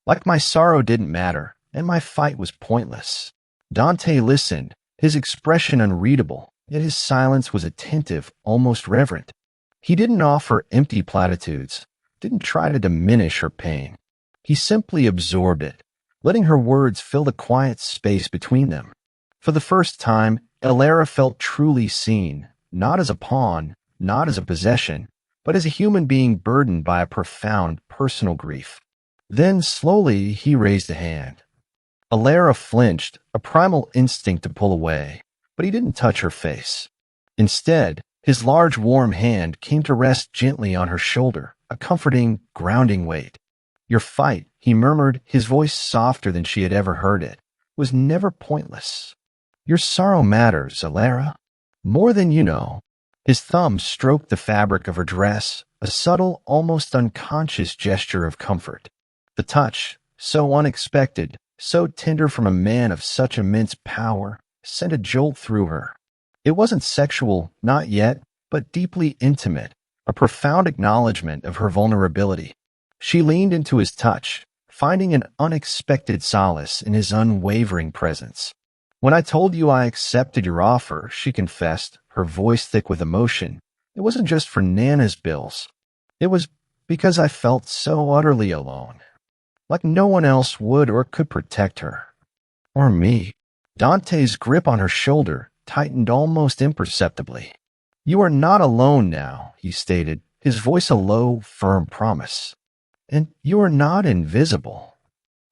Like my sorrow didn't matter, and my fight was pointless." Dante listened, his expression unreadable, yet his silence was attentive, almost reverent. He didn't offer empty platitudes, didn't try to diminish her pain. He simply absorbed it, letting her words fill the quiet space between them. For the first time, Alara felt truly seen, not as a pawn, not as a possession, but as a human being burdened by a profound personal grief. Then, slowly, he raised a hand. Alara flinched, a primal instinct to pull away, but he didn't touch her face. Instead, his large, warm hand came to rest gently on her shoulder, a comforting, grounding weight. "Your fight," he murmured, his voice softer than she had ever heard it, "was never pointless. Your sorrow matters, Alara, more than you know." His thumb stroked the fabric of her dress, a subtle, almost unconscious gesture of comfort. The touch, so unexpected, so tender from a man of such immense power, sent a jolt through her. It wasn't sexual, not yet, but deeply intimate, a profound acknowledgement of her vulnerability. She leaned into his touch, finding an unexpected solace in his unwavering presence. "When I told you I accepted your offer," she confessed, her voice thick with emotion, "it wasn't just for Nana's bills. It was because I felt so utterly alone, like no one else would or could protect her. Or me." Dante's grip on her shoulder tightened almost imperceptibly. "You are not alone now," he stated, his voice a low, firm promise. And you are not invisible.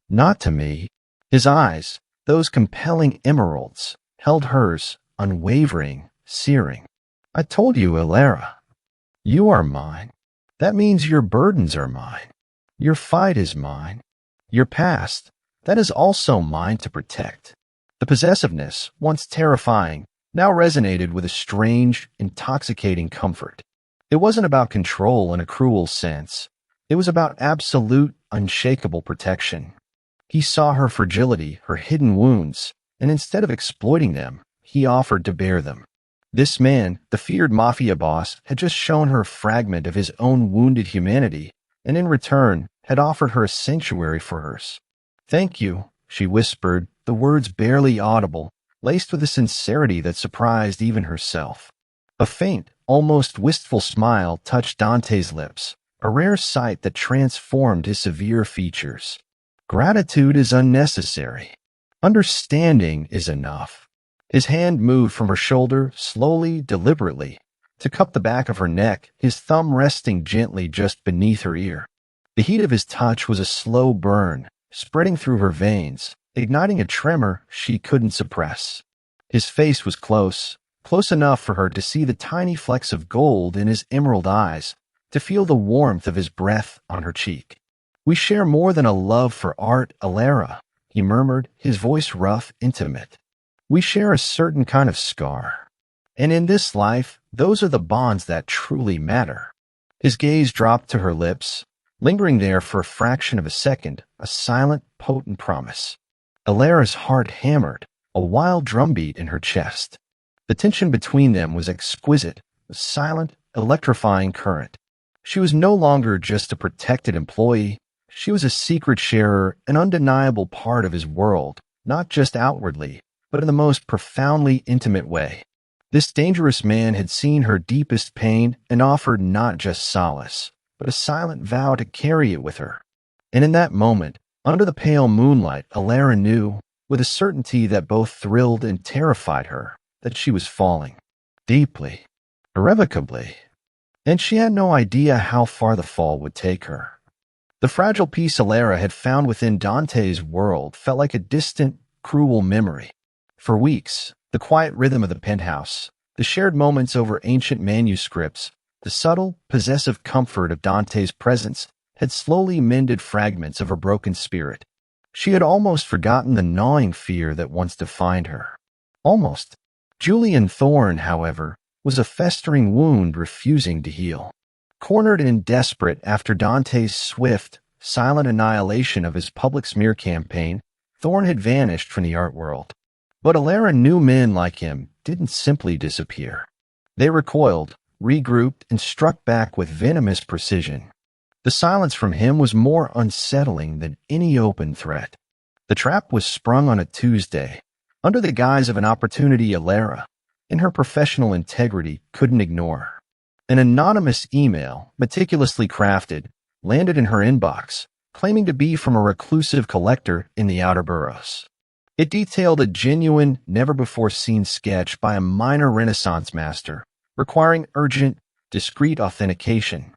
Not to me. His eyes, those compelling emeralds, held hers, unwavering, searing. I told you, Ilara, you are mine. That means your burdens are mine. Your fight is mine. Your past, that is also mine to protect. The possessiveness, once terrifying, now resonated with a strange, intoxicating comfort. It wasn't about control in a cruel sense. It was about absolute, unshakable protection. He saw her fragility, her hidden wounds, and instead of exploiting them, he offered to bear them. This man, the feared Mafia boss, had just shown her a fragment of his own wounded humanity, and in return had offered her a sanctuary for hers. "Thank you," she whispered, the words barely audible, laced with a sincerity that surprised even herself. A faint, almost wistful smile touched Dante's lips, a rare sight that transformed his severe features. Gratitude is unnecessary. Understanding is enough. His hand moved from her shoulder, slowly, deliberately, to cup the back of her neck, his thumb resting gently just beneath her ear. The heat of his touch was a slow burn, spreading through her veins, igniting a tremor she couldn't suppress. His face was close, close enough for her to see the tiny flecks of gold in his emerald eyes, to feel the warmth of his breath on her cheek. "We share more than a love for art, Ilara," he murmured, his voice rough, intimate. "We share a certain kind of scar. And in this life, those are the bonds that truly matter." His gaze dropped to her lips, lingering there for a fraction of a second, a silent, potent promise. Ilara's heart hammered, a wild drumbeat in her chest. The tension between them was exquisite, a silent, electrifying current. She was no longer just a protected employee. She was a secret sharer, an undeniable part of his world, not just outwardly, but in the most profoundly intimate way. This dangerous man had seen her deepest pain and offered not just solace, but a silent vow to carry it with her. And in that moment, under the pale moonlight, Ilara knew, with a certainty that both thrilled and terrified her, that she was falling. Deeply. Irrevocably. And she had no idea how far the fall would take her. The fragile peace Ilara had found within Dante's world felt like a distant, cruel memory. For weeks, the quiet rhythm of the penthouse, the shared moments over ancient manuscripts, the subtle, possessive comfort of Dante's presence had slowly mended fragments of her broken spirit. She had almost forgotten the gnawing fear that once defined her. Almost. Julian Thorne, however, was a festering wound refusing to heal. Cornered and desperate after Dante's swift, silent annihilation of his public smear campaign, Thorne had vanished from the art world. But Ilara knew men like him didn't simply disappear. They recoiled, regrouped, and struck back with venomous precision. The silence from him was more unsettling than any open threat. The trap was sprung on a Tuesday, under the guise of an opportunity Ilara, in her professional integrity, couldn't ignore. An anonymous email, meticulously crafted, landed in her inbox, claiming to be from a reclusive collector in the outer boroughs. It detailed a genuine, never-before-seen sketch by a minor Renaissance master, requiring urgent, discreet authentication.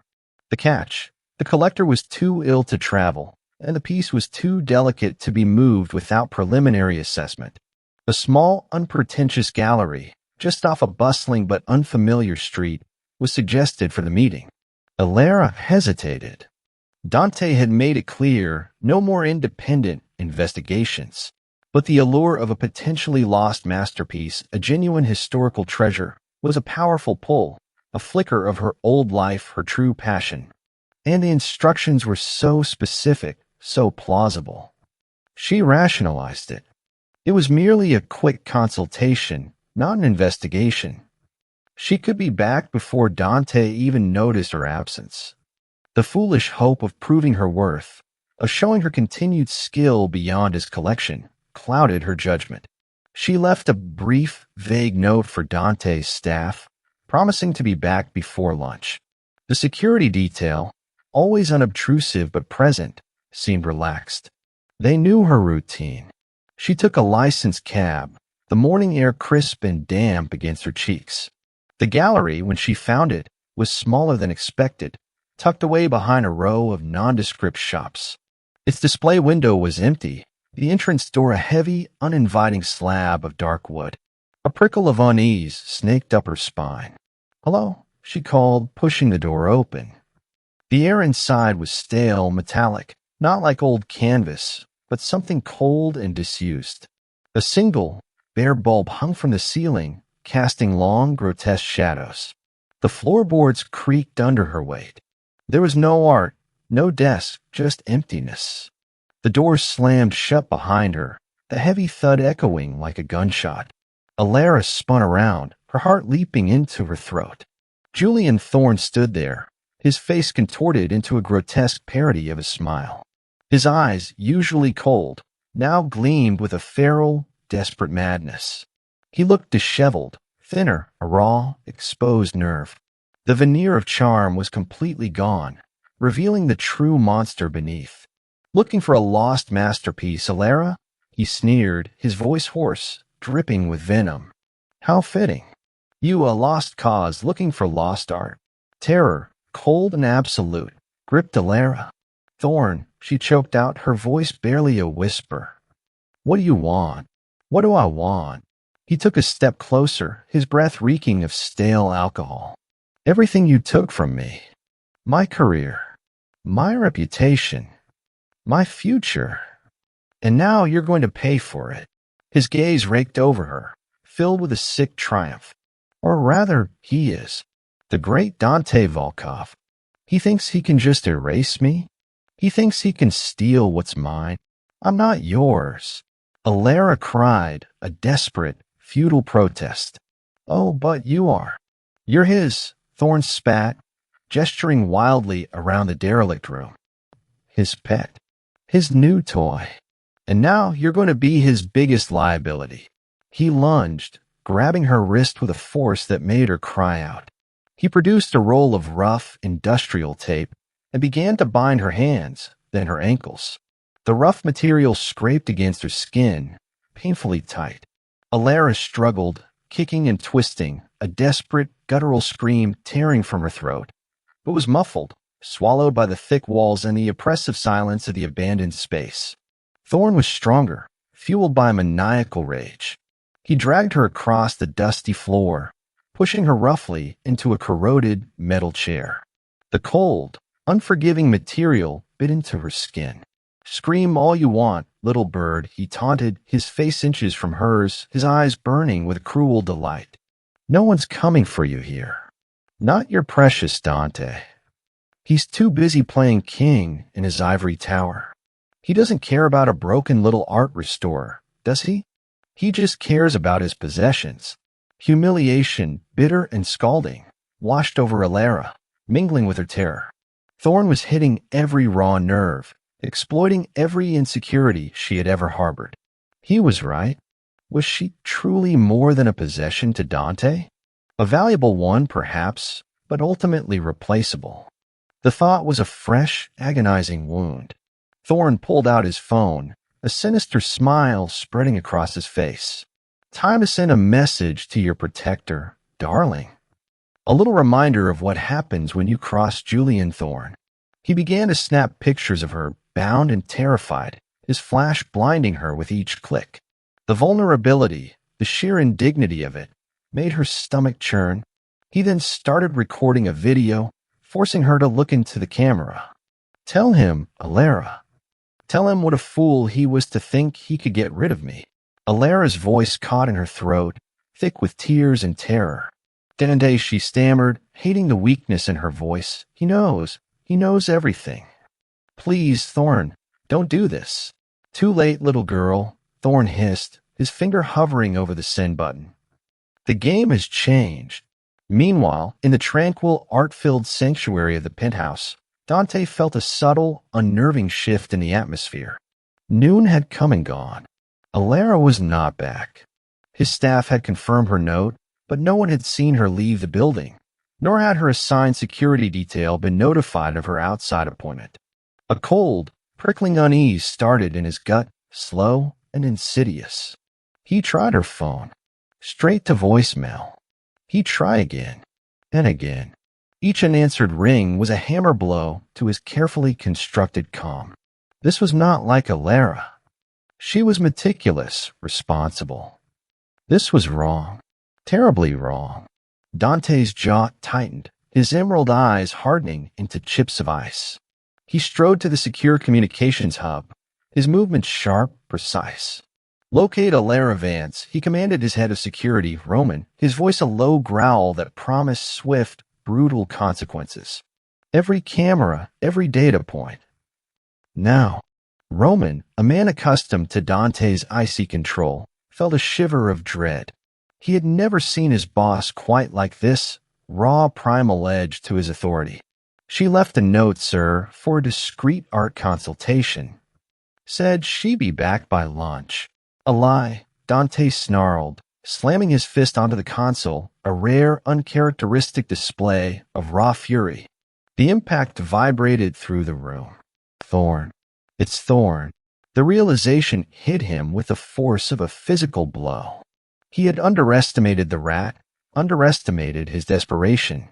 The catch: the collector was too ill to travel, and the piece was too delicate to be moved without preliminary assessment. A small, unpretentious gallery, just off a bustling but unfamiliar street, was suggested for the meeting. Ilara hesitated. Dante had made it clear no more independent investigations. But the allure of a potentially lost masterpiece, a genuine historical treasure, was a powerful pull, a flicker of her old life, her true passion. And the instructions were so specific, so plausible. She rationalized it. It was merely a quick consultation, not an investigation. She could be back before Dante even noticed her absence. The foolish hope of proving her worth, of showing her continued skill beyond his collection, clouded her judgment. She left a brief, vague note for Dante's staff, promising to be back before lunch. The security detail, always unobtrusive but present, seemed relaxed. They knew her routine. She took a licensed cab, the morning air crisp and damp against her cheeks. The gallery, when she found it, was smaller than expected, tucked away behind a row of nondescript shops. Its display window was empty, the entrance door a heavy, uninviting slab of dark wood. A prickle of unease snaked up her spine. "Hello," she called, pushing the door open. The air inside was stale, metallic, not like old canvas, but something cold and disused. A single, bare bulb hung from the ceiling, casting long, grotesque shadows. The floorboards creaked under her weight. There was no art, no desk, just emptiness. The door slammed shut behind her, the heavy thud echoing like a gunshot. Alara spun around, her heart leaping into her throat. Julian Thorne stood there, his face contorted into a grotesque parody of a smile. His eyes, usually cold, now gleamed with a feral, desperate madness. He looked disheveled, thinner, a raw, exposed nerve. The veneer of charm was completely gone, revealing the true monster beneath. "Looking for a lost masterpiece, Alara?" he sneered, his voice hoarse, dripping with venom. "How fitting. You, a lost cause, looking for lost art." Terror, cold and absolute, gripped Alara. "Thorne," she choked out, her voice barely a whisper. "What do you want?" "What do I want?" He took a step closer, his breath reeking of stale alcohol. "Everything you took from me. My career. My reputation. My future. And now you're going to pay for it." His gaze raked over her, filled with a sick triumph. Or rather, he is. The great Dante Volkov. He thinks he can just erase me? He thinks he can steal what's mine? I'm not yours. Alara cried, a desperate, futile protest. "Oh, but you are. You're his," Thorne spat, gesturing wildly around the derelict room. "His pet. His new toy. And now you're going to be his biggest liability." He lunged, grabbing her wrist with a force that made her cry out. He produced a roll of rough, industrial tape and began to bind her hands, then her ankles. The rough material scraped against her skin, painfully tight. Alara struggled, kicking and twisting, a desperate, guttural scream tearing from her throat, but was muffled, swallowed by the thick walls and the oppressive silence of the abandoned space. Thorne was stronger, fueled by maniacal rage. He dragged her across the dusty floor, pushing her roughly into a corroded metal chair. The cold, unforgiving material bit into her skin. "Scream all you want, little bird," he taunted, his face inches from hers, his eyes burning with cruel delight. "No one's coming for you here. Not your precious Dante. He's too busy playing king in his ivory tower. He doesn't care about a broken little art restorer, does he? He just cares about his possessions." Humiliation, bitter and scalding, washed over Alara, mingling with her terror. Thorne was hitting every raw nerve, exploiting every insecurity she had ever harbored. He was right. Was she truly more than a possession to Dante? A valuable one, perhaps, but ultimately replaceable. The thought was a fresh, agonizing wound. Thorne pulled out his phone, a sinister smile spreading across his face. "Time to send a message to your protector, darling." A little reminder of what happens when you cross Julian Thorne. He began to snap pictures of her, bound and terrified, his flash blinding her with each click. The vulnerability, the sheer indignity of it, made her stomach churn. He then started recording a video, forcing her to look into the camera. "Tell him, Alara. Tell him what a fool he was to think he could get rid of me." Alara's voice caught in her throat, thick with tears and terror. "Dante," she stammered, hating the weakness in her voice. He knows everything. "Please, Thorne, don't do this." "Too late, little girl," Thorne hissed, his finger hovering over the send button. The game has changed. Meanwhile, in the tranquil, art-filled sanctuary of the penthouse, Dante felt a subtle, unnerving shift in the atmosphere. Noon had come and gone. Alara was not back. His staff had confirmed her note, but no one had seen her leave the building, nor had her assigned security detail been notified of her outside appointment. A cold, prickling unease started in his gut, slow and insidious. He tried her phone, straight to voicemail. He'd try again, and again. Each unanswered ring was a hammer blow to his carefully constructed calm. This was not like Alara. She was meticulous, responsible. This was wrong. Terribly wrong. Dante's jaw tightened, his emerald eyes hardening into chips of ice. He strode to the secure communications hub, his movements sharp, precise. "Locate Alara Vance," he commanded his head of security, Roman, his voice a low growl that promised swift, brutal consequences. Every camera, every data point. Now, Roman, a man accustomed to Dante's icy control, felt a shiver of dread. He had never seen his boss quite like this, raw primal edge to his authority. "She left a note, sir, for a discreet art consultation. Said she'd be back by lunch." "A lie," Dante snarled, slamming his fist onto the console, a rare, uncharacteristic display of raw fury. The impact vibrated through the room. Thorn. It's Thorn. The realization hit him with the force of a physical blow. He had underestimated the rat, underestimated his desperation.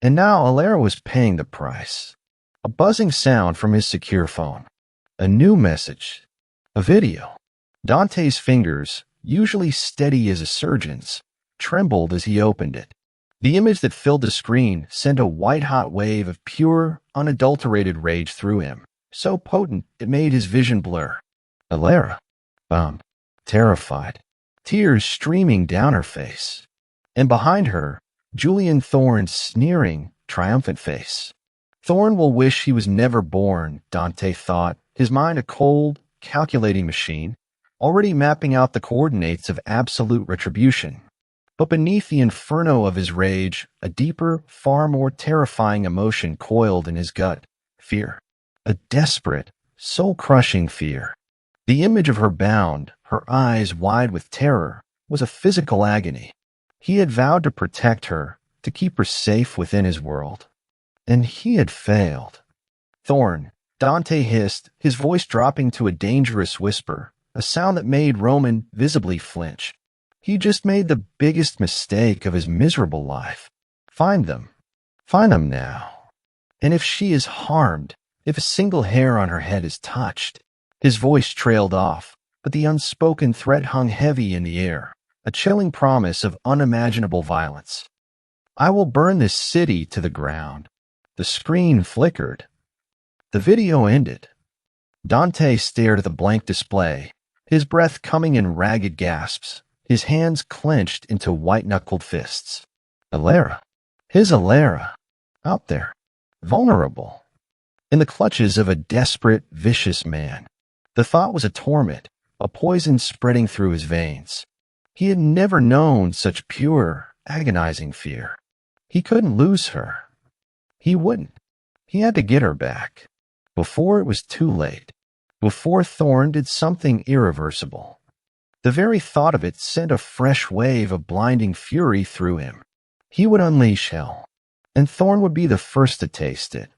And now Alara was paying the price. A buzzing sound from his secure phone. A new message. A video. Dante's fingers, usually steady as a surgeon's, trembled as he opened it. The image that filled the screen sent a white-hot wave of pure, unadulterated rage through him, so potent it made his vision blur. Alara. Bummed. Terrified. Tears streaming down her face. And behind her, Julian Thorne's sneering, triumphant face. Thorne will wish he was never born, Dante thought, his mind a cold, calculating machine, already mapping out the coordinates of absolute retribution. But beneath the inferno of his rage, a deeper, far more terrifying emotion coiled in his gut. Fear. A desperate, soul-crushing fear. The image of her bound, her eyes wide with terror, was a physical agony. He had vowed to protect her, to keep her safe within his world. And he had failed. "Thorn," Dante hissed, his voice dropping to a dangerous whisper, a sound that made Roman visibly flinch. He just made the biggest mistake of his miserable life. Find them. Find them now. And if she is harmed, if a single hair on her head is touched. His voice trailed off, but the unspoken threat hung heavy in the air, a chilling promise of unimaginable violence. "I will burn this city to the ground." The screen flickered. The video ended. Dante stared at the blank display, his breath coming in ragged gasps, his hands clenched into white-knuckled fists. Alara. His Alara. Out there. Vulnerable. In the clutches of a desperate, vicious man. The thought was a torment, a poison spreading through his veins. He had never known such pure, agonizing fear. He couldn't lose her. He wouldn't. He had to get her back. Before it was too late. Before Thorn did something irreversible. The very thought of it sent a fresh wave of blinding fury through him. He would unleash hell, and Thorn would be the first to taste it.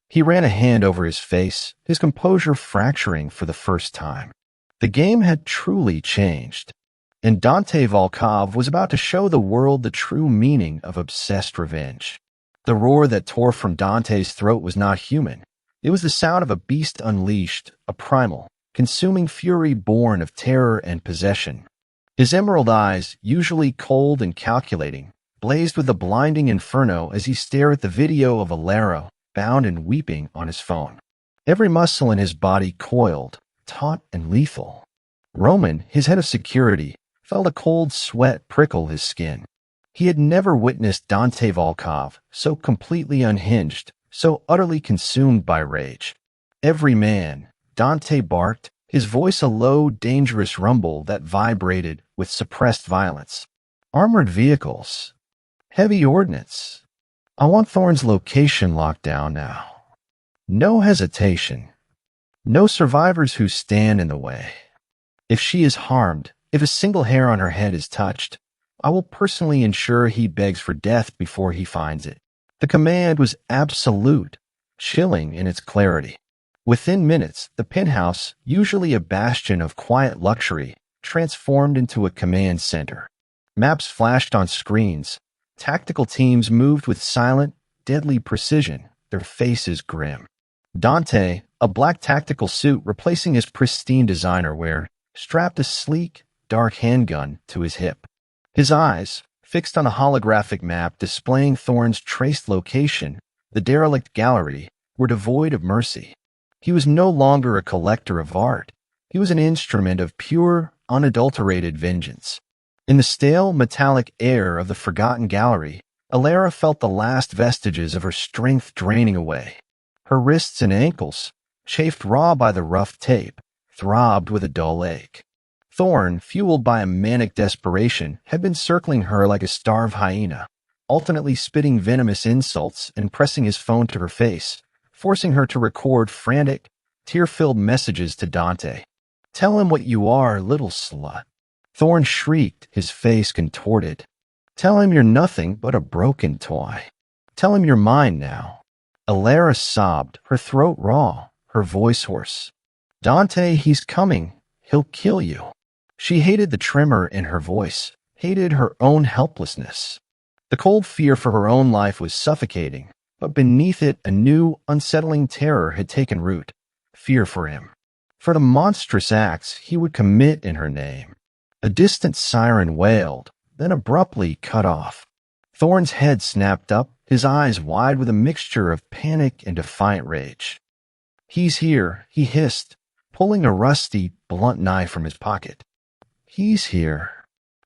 He ran a hand over his face, his composure fracturing for the first time. The game had truly changed, and Dante Volkov was about to show the world the true meaning of obsessed revenge. The roar that tore from Dante's throat was not human. It was the sound of a beast unleashed, a primal, consuming fury born of terror and possession. His emerald eyes, usually cold and calculating, blazed with a blinding inferno as he stared at the video of Alara, bound and weeping on his phone. Every muscle in his body coiled, taut and lethal. Roman, his head of security, felt a cold sweat prickle his skin. He had never witnessed Dante Volkov so completely unhinged, so utterly consumed by rage. "Every man," Dante barked, his voice a low, dangerous rumble that vibrated with suppressed violence. "Armored vehicles. Heavy ordnance. I want Thorn's location locked down now. No hesitation. No survivors who stand in the way. If she is harmed, if a single hair on her head is touched, I will personally ensure he begs for death before he finds it." The command was absolute, chilling in its clarity. Within minutes, the penthouse, usually a bastion of quiet luxury, transformed into a command center. Maps flashed on screens. Tactical teams moved with silent, deadly precision, their faces grim. Dante, a black tactical suit replacing his pristine designer wear, strapped a sleek, dark handgun to his hip. His eyes, fixed on a holographic map displaying Thorne's traced location, the derelict gallery, were devoid of mercy. He was no longer a collector of art. He was an instrument of pure, unadulterated vengeance. In the stale, metallic air of the forgotten gallery, Alara felt the last vestiges of her strength draining away. Her wrists and ankles, chafed raw by the rough tape, throbbed with a dull ache. Thorne, fueled by a manic desperation, had been circling her like a starved hyena, alternately spitting venomous insults and pressing his phone to her face, forcing her to record frantic, tear-filled messages to Dante. "Tell him what you are, little slut." Thorne shrieked, his face contorted. "Tell him you're nothing but a broken toy. Tell him you're mine now." Alara sobbed, her throat raw, her voice hoarse. "Dante, he's coming. He'll kill you." She hated the tremor in her voice, hated her own helplessness. The cold fear for her own life was suffocating, but beneath it a new, unsettling terror had taken root. Fear for him. For the monstrous acts he would commit in her name. A distant siren wailed, then abruptly cut off. Thorne's head snapped up, his eyes wide with a mixture of panic and defiant rage. "He's here," he hissed, pulling a rusty, blunt knife from his pocket. "He's here."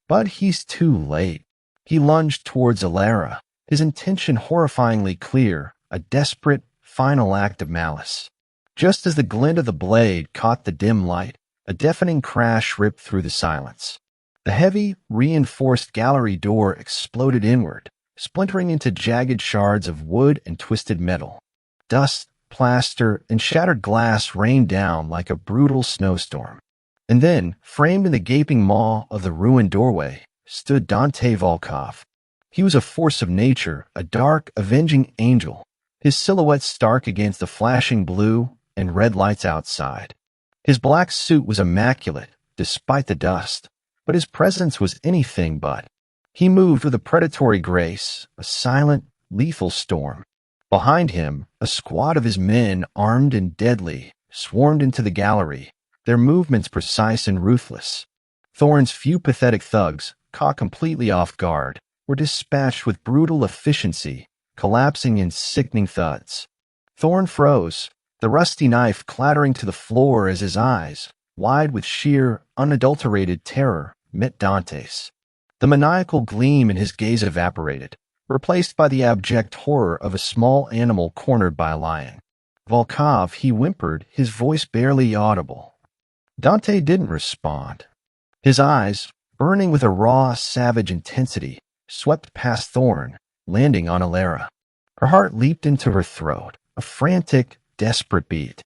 But he's too late. He lunged towards Alara, his intention horrifyingly clear, a desperate, final act of malice. Just as the glint of the blade caught the dim light, a deafening crash ripped through the silence. The heavy, reinforced gallery door exploded inward, splintering into jagged shards of wood and twisted metal. Dust, plaster, and shattered glass rained down like a brutal snowstorm. And then, framed in the gaping maw of the ruined doorway, stood Dante Volkov. He was a force of nature, a dark, avenging angel, his silhouette stark against the flashing blue and red lights outside. His black suit was immaculate, despite the dust, but his presence was anything but. He moved with a predatory grace, a silent, lethal storm. Behind him, a squad of his men, armed and deadly, swarmed into the gallery, their movements precise and ruthless. Thorne's few pathetic thugs, caught completely off guard, were dispatched with brutal efficiency, collapsing in sickening thuds. Thorne froze, the rusty knife clattering to the floor as his eyes, wide with sheer, unadulterated terror, met Dante's. The maniacal gleam in his gaze evaporated, replaced by the abject horror of a small animal cornered by a lion. "Volkov," he whimpered, his voice barely audible. Dante didn't respond. His eyes, burning with a raw, savage intensity, swept past Thorne, landing on Alara. Her heart leaped into her throat, a frantic, desperate beat.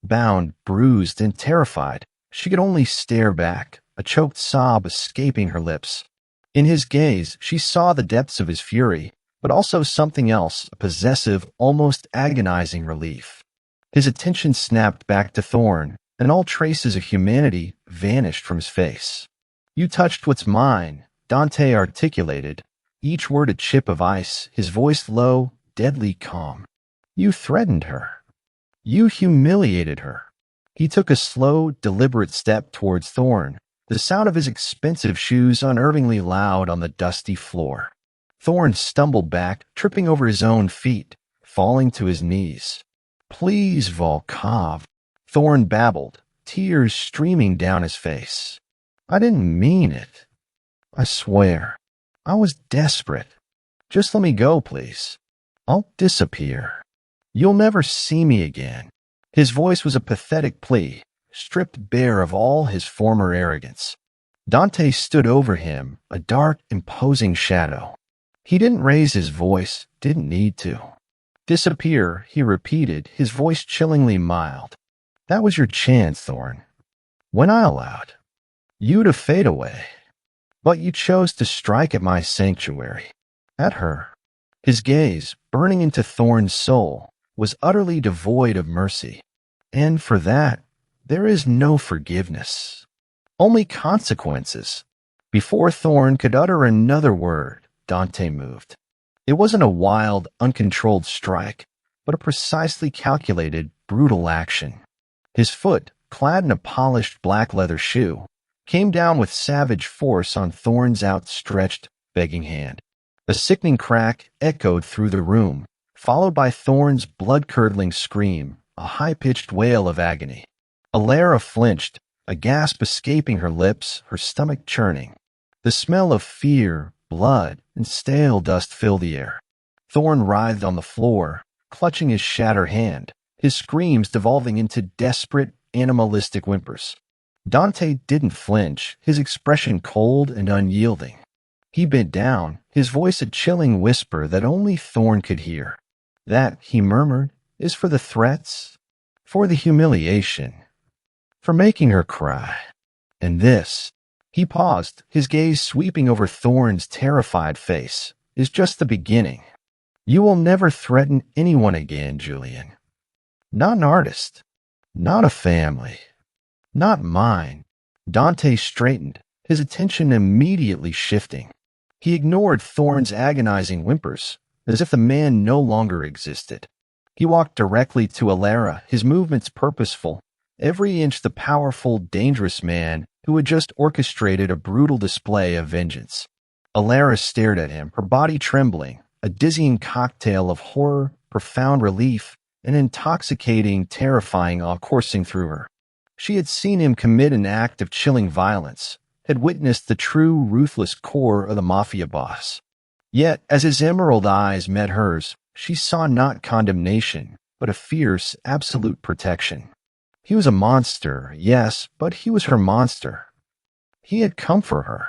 Bound, bruised, and terrified, she could only stare back, a choked sob escaping her lips. In his gaze, she saw the depths of his fury, but also something else, a possessive, almost agonizing relief. His attention snapped back to Thorne, and all traces of humanity vanished from his face. "You touched what's mine," Dante articulated, each word a chip of ice, his voice low, deadly calm. "You threatened her. You humiliated her." He took a slow, deliberate step towards Thorne, the sound of his expensive shoes unnervingly loud on the dusty floor. Thorne stumbled back, tripping over his own feet, falling to his knees. "Please, Volkov," Thorne babbled, tears streaming down his face. "I didn't mean it. I swear. I was desperate. Just let me go, please. I'll disappear. You'll never see me again." His voice was a pathetic plea, stripped bare of all his former arrogance. Dante stood over him, a dark, imposing shadow. He didn't raise his voice, didn't need to. "Disappear," he repeated, his voice chillingly mild. "That was your chance, Thorne. When I allowed you to fade away. But you chose to strike at my sanctuary, at her." His gaze, burning into Thorne's soul, was utterly devoid of mercy. And for that, there is no forgiveness. Only consequences. Before Thorne could utter another word, Dante moved. It wasn't a wild, uncontrolled strike, but a precisely calculated, brutal action. His foot, clad in a polished black leather shoe, came down with savage force on Thorne's outstretched, begging hand. A sickening crack echoed through the room, followed by Thorne's blood-curdling scream, a high-pitched wail of agony. Alara flinched, a gasp escaping her lips, her stomach churning. The smell of fear, blood, and stale dust filled the air. Thorne writhed on the floor, clutching his shattered hand, his screams devolving into desperate, animalistic whimpers. Dante didn't flinch, his expression cold and unyielding. He bent down, his voice a chilling whisper that only Thorne could hear. That, he murmured, is for the threats, for the humiliation, for making her cry. And this, he paused, his gaze sweeping over Thorne's terrified face, is just the beginning. You will never threaten anyone again, Julian. Not an artist, not a family, not mine. Dante straightened, his attention immediately shifting. He ignored Thorne's agonizing whimpers, as if the man no longer existed. He walked directly to Alara, his movements purposeful, every inch the powerful, dangerous man who had just orchestrated a brutal display of vengeance. Alara stared at him, her body trembling, a dizzying cocktail of horror, profound relief, and intoxicating, terrifying awe coursing through her. She had seen him commit an act of chilling violence, had witnessed the true, ruthless core of the Mafia Boss. Yet, as his emerald eyes met hers, she saw not condemnation, but a fierce, absolute protection. He was a monster, yes, but he was her monster. He had come for her.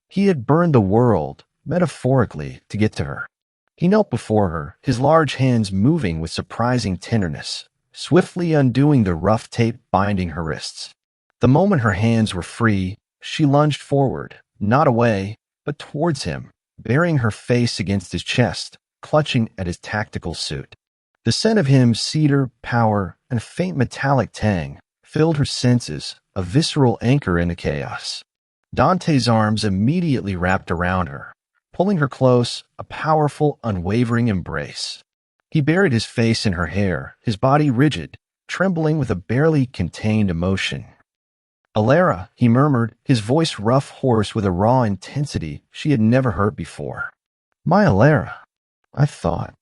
He had burned the world, metaphorically, to get to her. He knelt before her, his large hands moving with surprising tenderness, swiftly undoing the rough tape binding her wrists. The moment her hands were free, she lunged forward, not away, but towards him, burying her face against his chest, clutching at his tactical suit. The scent of him, cedar, power, and a faint metallic tang, filled her senses, a visceral anchor in the chaos. Dante's arms immediately wrapped around her, pulling her close, a powerful, unwavering embrace. He buried his face in her hair, his body rigid, trembling with a barely contained emotion. Alara, he murmured, his voice rough hoarse with a raw intensity she had never heard before. My Alara, I thought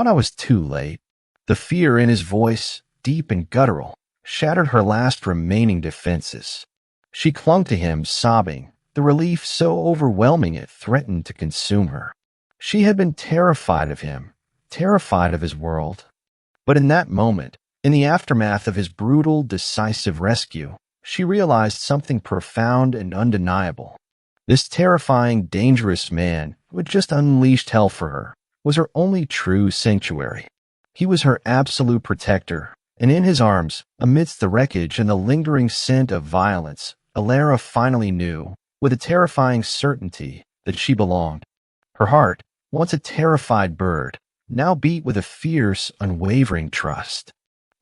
I was too late. The fear in his voice, deep and guttural, shattered her last remaining defenses. She clung to him, sobbing, the relief so overwhelming it threatened to consume her. She had been terrified of him, terrified of his world. But in that moment, in the aftermath of his brutal, decisive rescue, she realized something profound and undeniable. This terrifying, dangerous man who had just unleashed hell for her was her only true sanctuary. He was her absolute protector, and in his arms, amidst the wreckage and the lingering scent of violence, Alara finally knew, with a terrifying certainty, that she belonged. Her heart, once a terrified bird, now beat with a fierce, unwavering trust.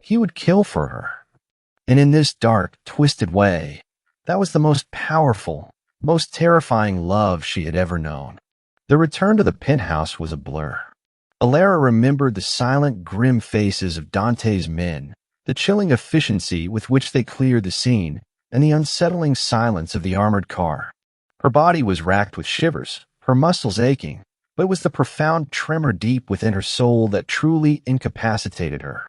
He would kill for her. And in this dark, twisted way, that was the most powerful, most terrifying love she had ever known. The return to the penthouse was a blur. Alara remembered the silent, grim faces of Dante's men, the chilling efficiency with which they cleared the scene, and the unsettling silence of the armored car. Her body was racked with shivers, her muscles aching, but it was the profound tremor deep within her soul that truly incapacitated her.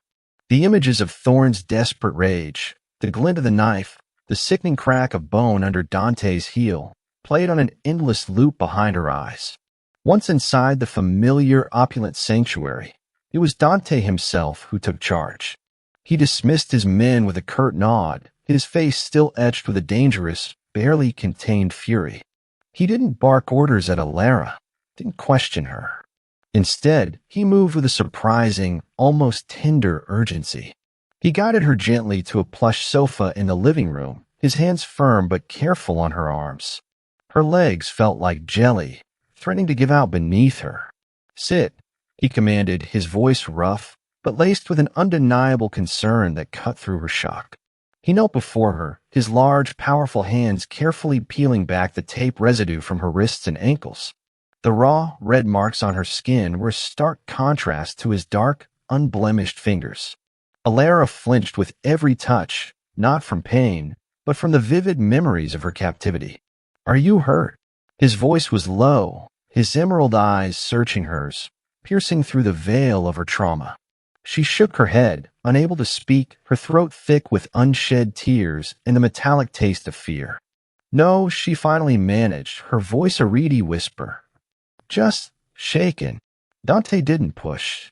The images of Thorne's desperate rage, the glint of the knife, the sickening crack of bone under Dante's heel, played on an endless loop behind her eyes. Once inside the familiar, opulent sanctuary, it was Dante himself who took charge. He dismissed his men with a curt nod, his face still etched with a dangerous, barely contained fury. He didn't bark orders at Alara, didn't question her. Instead, he moved with a surprising, almost tender urgency. He guided her gently to a plush sofa in the living room, his hands firm but careful on her arms. Her legs felt like jelly, threatening to give out beneath her. Sit, he commanded, his voice rough, but laced with an undeniable concern that cut through her shock. He knelt before her, his large, powerful hands carefully peeling back the tape residue from her wrists and ankles. The raw, red marks on her skin were a stark contrast to his dark, unblemished fingers. Alara flinched with every touch, not from pain, but from the vivid memories of her captivity. "Are you hurt?" His voice was low, his emerald eyes searching hers, piercing through the veil of her trauma. She shook her head, unable to speak, her throat thick with unshed tears and the metallic taste of fear. "No," she finally managed, her voice a reedy whisper. "Just shaken." Dante didn't push.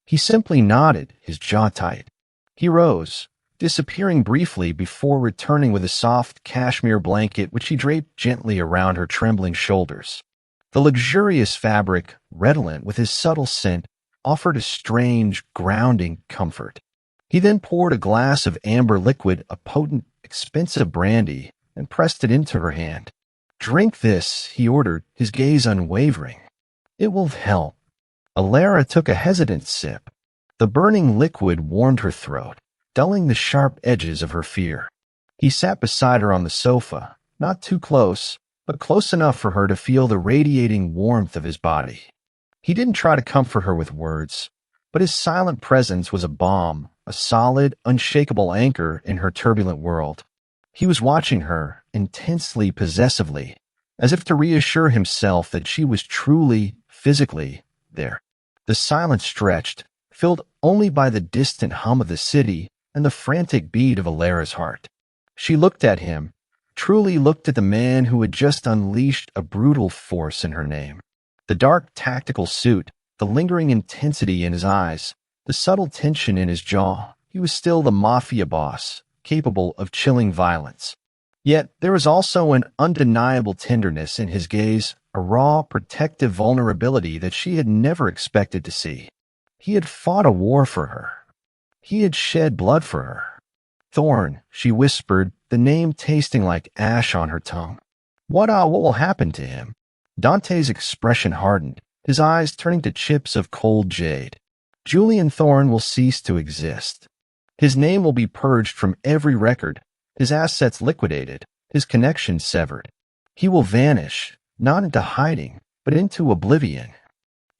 He simply nodded, his jaw tight. He rose, disappearing briefly before returning with a soft cashmere blanket which he draped gently around her trembling shoulders. The luxurious fabric, redolent with his subtle scent, offered a strange, grounding comfort. He then poured a glass of amber liquid, a potent, expensive brandy, and pressed it into her hand. "Drink this," he ordered, his gaze unwavering. "It will help." Alara took a hesitant sip. The burning liquid warmed her throat, dulling the sharp edges of her fear. He sat beside her on the sofa, not too close, but close enough for her to feel the radiating warmth of his body. He didn't try to comfort her with words, but his silent presence was a balm, a solid, unshakable anchor in her turbulent world. He was watching her, intensely, possessively, as if to reassure himself that she was truly, physically, there. The silence stretched, filled only by the distant hum of the city and the frantic beat of Alara's heart. She looked at him, truly looked at the man who had just unleashed a brutal force in her name. The dark tactical suit, the lingering intensity in his eyes, the subtle tension in his jaw. He was still the Mafia Boss, capable of chilling violence. Yet there was also an undeniable tenderness in his gaze, a raw, protective vulnerability that she had never expected to see. He had fought a war for her. He had shed blood for her. "Thorn," she whispered, the name tasting like ash on her tongue. What will happen to him?" Dante's expression hardened, his eyes turning to chips of cold jade. "Julian Thorn will cease to exist. His name will be purged from every record, his assets liquidated, his connections severed. He will vanish, not into hiding, but into oblivion.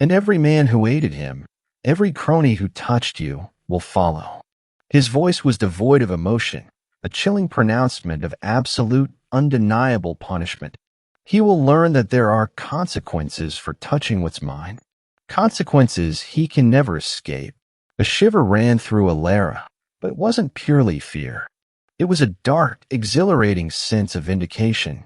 And every man who aided him, every crony who touched you, will follow." His voice was devoid of emotion, a chilling pronouncement of absolute, undeniable punishment. He will learn that there are consequences for touching what's mine, consequences he can never escape. A shiver ran through Alara, but it wasn't purely fear. It was a dark, exhilarating sense of vindication.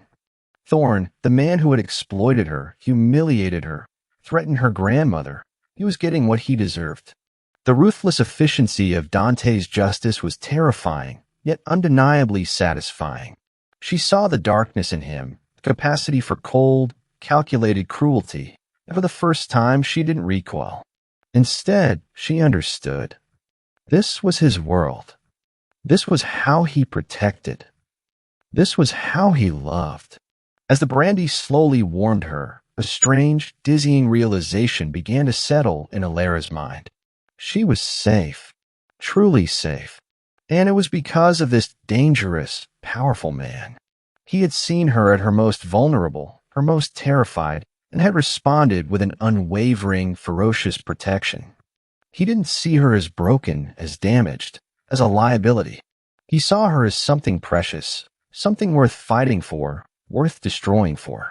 Thorn, the man who had exploited her, humiliated her, threatened her grandmother, he was getting what he deserved. The ruthless efficiency of Dante's justice was terrifying, yet undeniably satisfying. She saw the darkness in him, the capacity for cold, calculated cruelty, and for the first time she didn't recoil. Instead, she understood. This was his world. This was how he protected. This was how he loved. As the brandy slowly warmed her, a strange, dizzying realization began to settle in Alara's mind. She was safe, truly safe. And it was because of this dangerous, powerful man. He had seen her at her most vulnerable, her most terrified, and had responded with an unwavering, ferocious protection. He didn't see her as broken, as damaged, as a liability. He saw her as something precious, something worth fighting for, worth destroying for.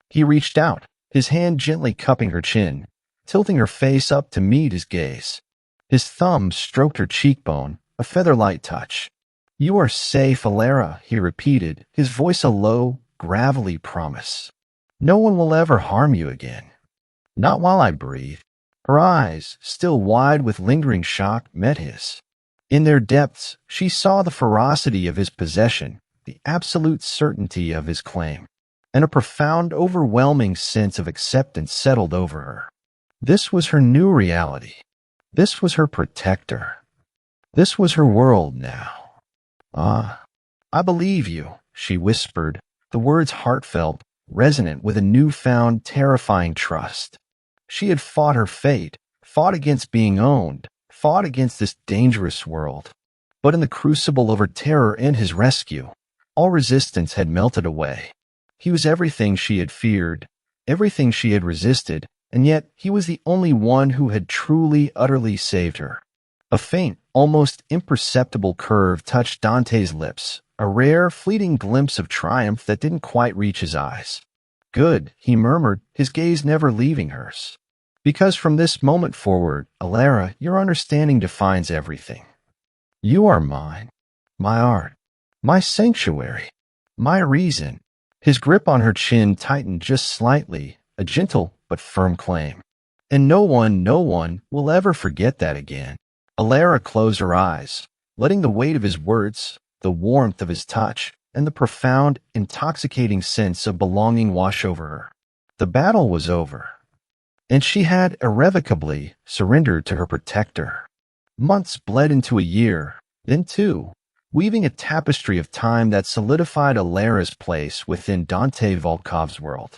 He reached out, his hand gently cupping her chin, tilting her face up to meet his gaze. His thumb stroked her cheekbone, a feather-light touch. "You are safe, Alara," he repeated, his voice a low, gravelly promise. "No one will ever harm you again. Not while I breathe." Her eyes, still wide with lingering shock, met his. In their depths, she saw the ferocity of his possession, the absolute certainty of his claim, and a profound, overwhelming sense of acceptance settled over her. This was her new reality. This was her protector. This was her world now. "Ah, I believe you," she whispered, the words heartfelt, resonant with a newfound, terrifying trust. She had fought her fate, fought against being owned, fought against this dangerous world. But in the crucible of her terror and his rescue, all resistance had melted away. He was everything she had feared, everything she had resisted, and yet he was the only one who had truly, utterly saved her. A faint, almost imperceptible curve touched Dante's lips, a rare, fleeting glimpse of triumph that didn't quite reach his eyes. Good, he murmured, his gaze never leaving hers. Because from this moment forward, Alara, your understanding defines everything. You are mine, my art, my sanctuary, my reason. His grip on her chin tightened just slightly, a gentle but firm claim. And no one will ever forget that again. Alara closed her eyes, letting the weight of his words, the warmth of his touch, and the profound, intoxicating sense of belonging wash over her. The battle was over, and she had irrevocably surrendered to her protector. Months bled into a year, then two, weaving a tapestry of time that solidified Alara's place within Dante Volkov's world.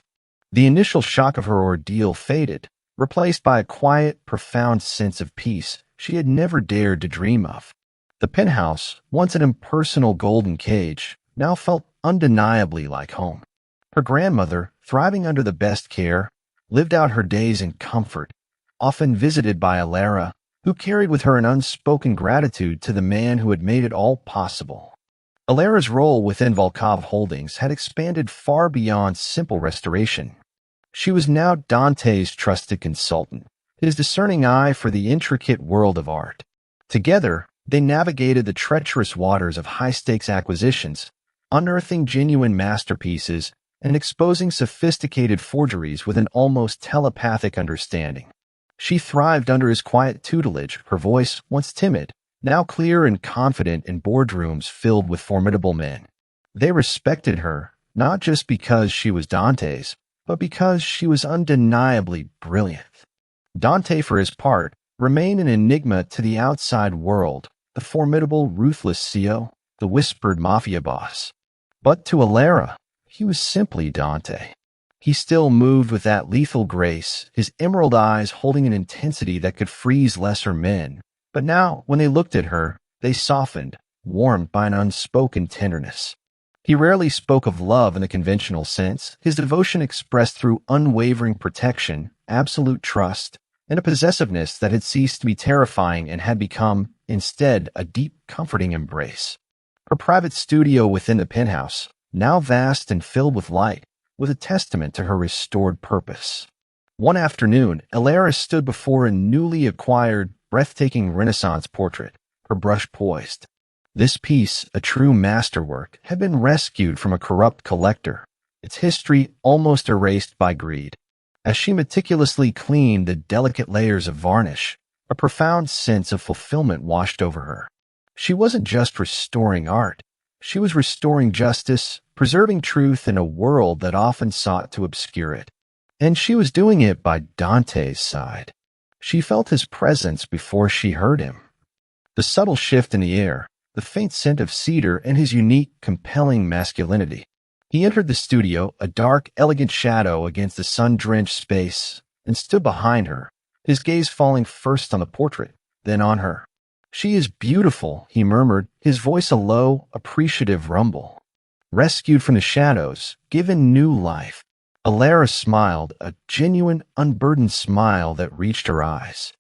The initial shock of her ordeal faded, replaced by a quiet, profound sense of peace she had never dared to dream of. The penthouse, once an impersonal golden cage, now felt undeniably like home. Her grandmother, thriving under the best care, lived out her days in comfort, often visited by Alara, who carried with her an unspoken gratitude to the man who had made it all possible. Alara's role within Volkov Holdings had expanded far beyond simple restoration. She was now Dante's trusted consultant, his discerning eye for the intricate world of art. Together, they navigated the treacherous waters of high-stakes acquisitions, unearthing genuine masterpieces and exposing sophisticated forgeries with an almost telepathic understanding. She thrived under his quiet tutelage, her voice, once timid, now clear and confident in boardrooms filled with formidable men. They respected her, not just because she was Dante's, but because she was undeniably brilliant. Dante, for his part, remained an enigma to the outside world, the formidable, ruthless CEO, the whispered Mafia Boss. But to Alara, he was simply Dante. He still moved with that lethal grace, his emerald eyes holding an intensity that could freeze lesser men. But now, when they looked at her, they softened, warmed by an unspoken tenderness. He rarely spoke of love in the conventional sense, his devotion expressed through unwavering protection, absolute trust, and a possessiveness that had ceased to be terrifying and had become, instead, a deep, comforting embrace. Her private studio within the penthouse, now vast and filled with light, was a testament to her restored purpose. One afternoon, Alara stood before a newly acquired, breathtaking Renaissance portrait, her brush poised. This piece, a true masterwork, had been rescued from a corrupt collector, its history almost erased by greed. As she meticulously cleaned the delicate layers of varnish, a profound sense of fulfillment washed over her. She wasn't just restoring art. She was restoring justice, preserving truth in a world that often sought to obscure it. And she was doing it by Dante's side. She felt his presence before she heard him. The subtle shift in the air, the faint scent of cedar, and his unique, compelling masculinity. He entered the studio, a dark, elegant shadow against the sun-drenched space, and stood behind her, his gaze falling first on the portrait, then on her. "She is beautiful," he murmured, his voice a low, appreciative rumble. Rescued from the shadows, given new life. Alara smiled, a genuine, unburdened smile that reached her eyes.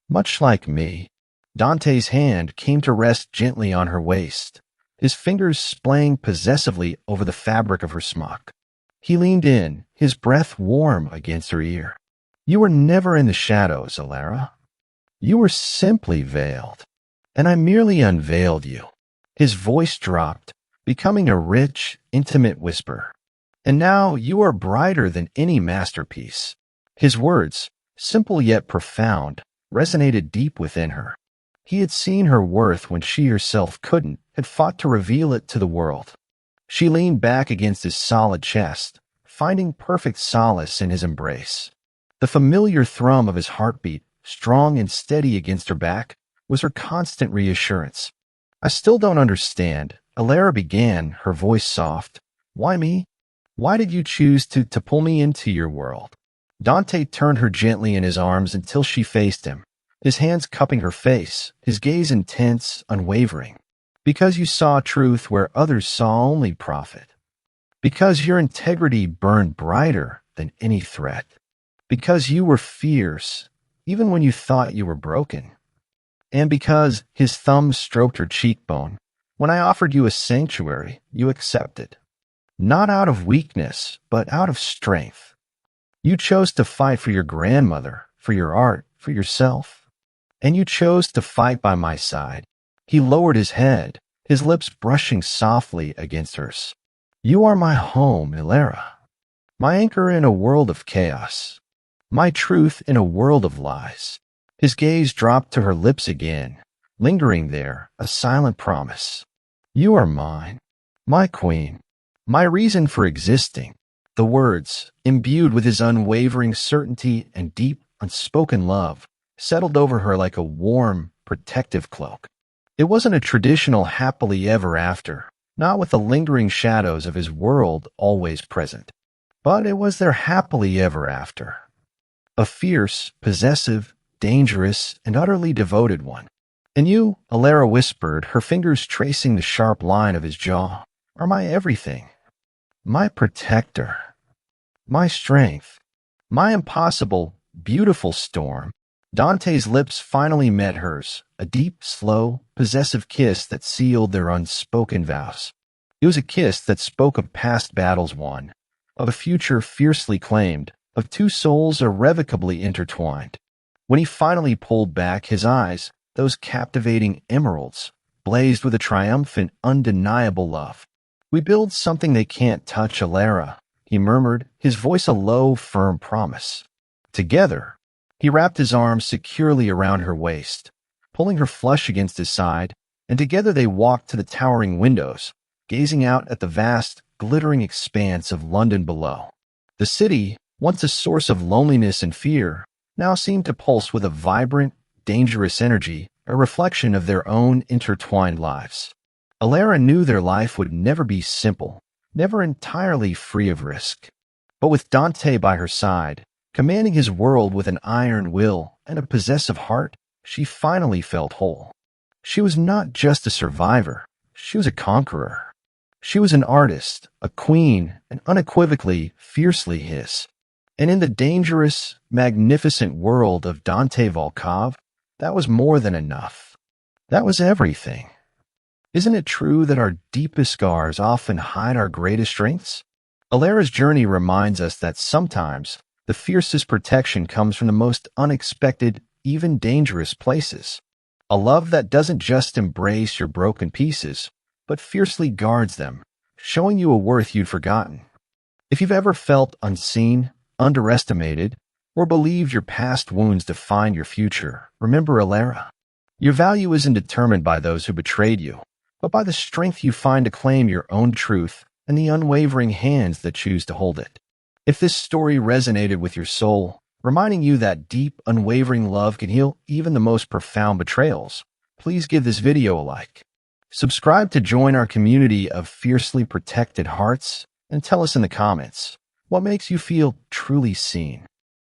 "Much like me." Dante's hand came to rest gently on her waist, his fingers splaying possessively over the fabric of her smock. He leaned in, his breath warm against her ear. "You were never in the shadows, Alara. You were simply veiled, and I merely unveiled you." His voice dropped, becoming a rich, intimate whisper. "And now you are brighter than any masterpiece." His words, simple yet profound, resonated deep within her. He had seen her worth when she herself couldn't, had fought to reveal it to the world. She leaned back against his solid chest, finding perfect solace in his embrace. The familiar thrum of his heartbeat, strong and steady against her back, was her constant reassurance. "I still don't understand," Alara began, her voice soft. "Why me? Why did you choose to pull me into your world?" Dante turned her gently in his arms until she faced him, his hands cupping her face, his gaze intense, unwavering. "Because you saw truth where others saw only profit. Because your integrity burned brighter, than any threat. Because you were fierce, even when you thought you were broken. And because his thumb stroked her cheekbone, when I offered you a sanctuary, you accepted. Not out of weakness, but out of strength. You chose to fight for your grandmother, for your art, for yourself. And you chose to fight by my side. He lowered his head, his lips brushing softly against hers. You are my home, Ilera. My anchor in a world of chaos. My truth in a world of lies. His gaze dropped to her lips again, lingering there, a silent promise. You are mine, my queen, my reason for existing. The words, imbued with his unwavering certainty and deep, unspoken love, settled over her like a warm, protective cloak. It wasn't a traditional happily ever after, not with the lingering shadows of his world always present, but it was their happily ever after. A fierce, possessive, dangerous, and utterly devoted one. And you, Ilera whispered, her fingers tracing the sharp line of his jaw, are my everything. My protector. My strength. My impossible, beautiful storm. Dante's lips finally met hers, a deep, slow, possessive kiss that sealed their unspoken vows. It was a kiss that spoke of past battles won, of a future fiercely claimed, of two souls irrevocably intertwined. When he finally pulled back, his eyes, those captivating emeralds, blazed with a triumphant, undeniable love. We build something they can't touch, Ilera, he murmured, his voice a low, firm promise. Together, he wrapped his arms securely around her waist, pulling her flush against his side, and together they walked to the towering windows, gazing out at the vast, glittering expanse of London below. The city, once a source of loneliness and fear, now seemed to pulse with a vibrant, dangerous energy, a reflection of their own intertwined lives. Ilera knew their life would never be simple, never entirely free of risk. But with Dante by her side, commanding his world with an iron will and a possessive heart, she finally felt whole. She was not just a survivor, she was a conqueror. She was an artist, a queen, and unequivocally, fiercely his. And in the dangerous, magnificent world of Dante Volkov, that was more than enough. That was everything. Isn't it true that our deepest scars often hide our greatest strengths? Ilera's journey reminds us that sometimes the fiercest protection comes from the most unexpected, even dangerous places. A love that doesn't just embrace your broken pieces, but fiercely guards them, showing you a worth you'd forgotten. If you've ever felt unseen, underestimated, or believed your past wounds define your future, remember Ilera. Your value isn't determined by those who betrayed you, but by the strength you find to claim your own truth and the unwavering hands that choose to hold it. If this story resonated with your soul, reminding you that deep, unwavering love can heal even the most profound betrayals, please give this video a like. Subscribe to join our community of fiercely protected hearts, and tell us in the comments what makes you feel truly seen.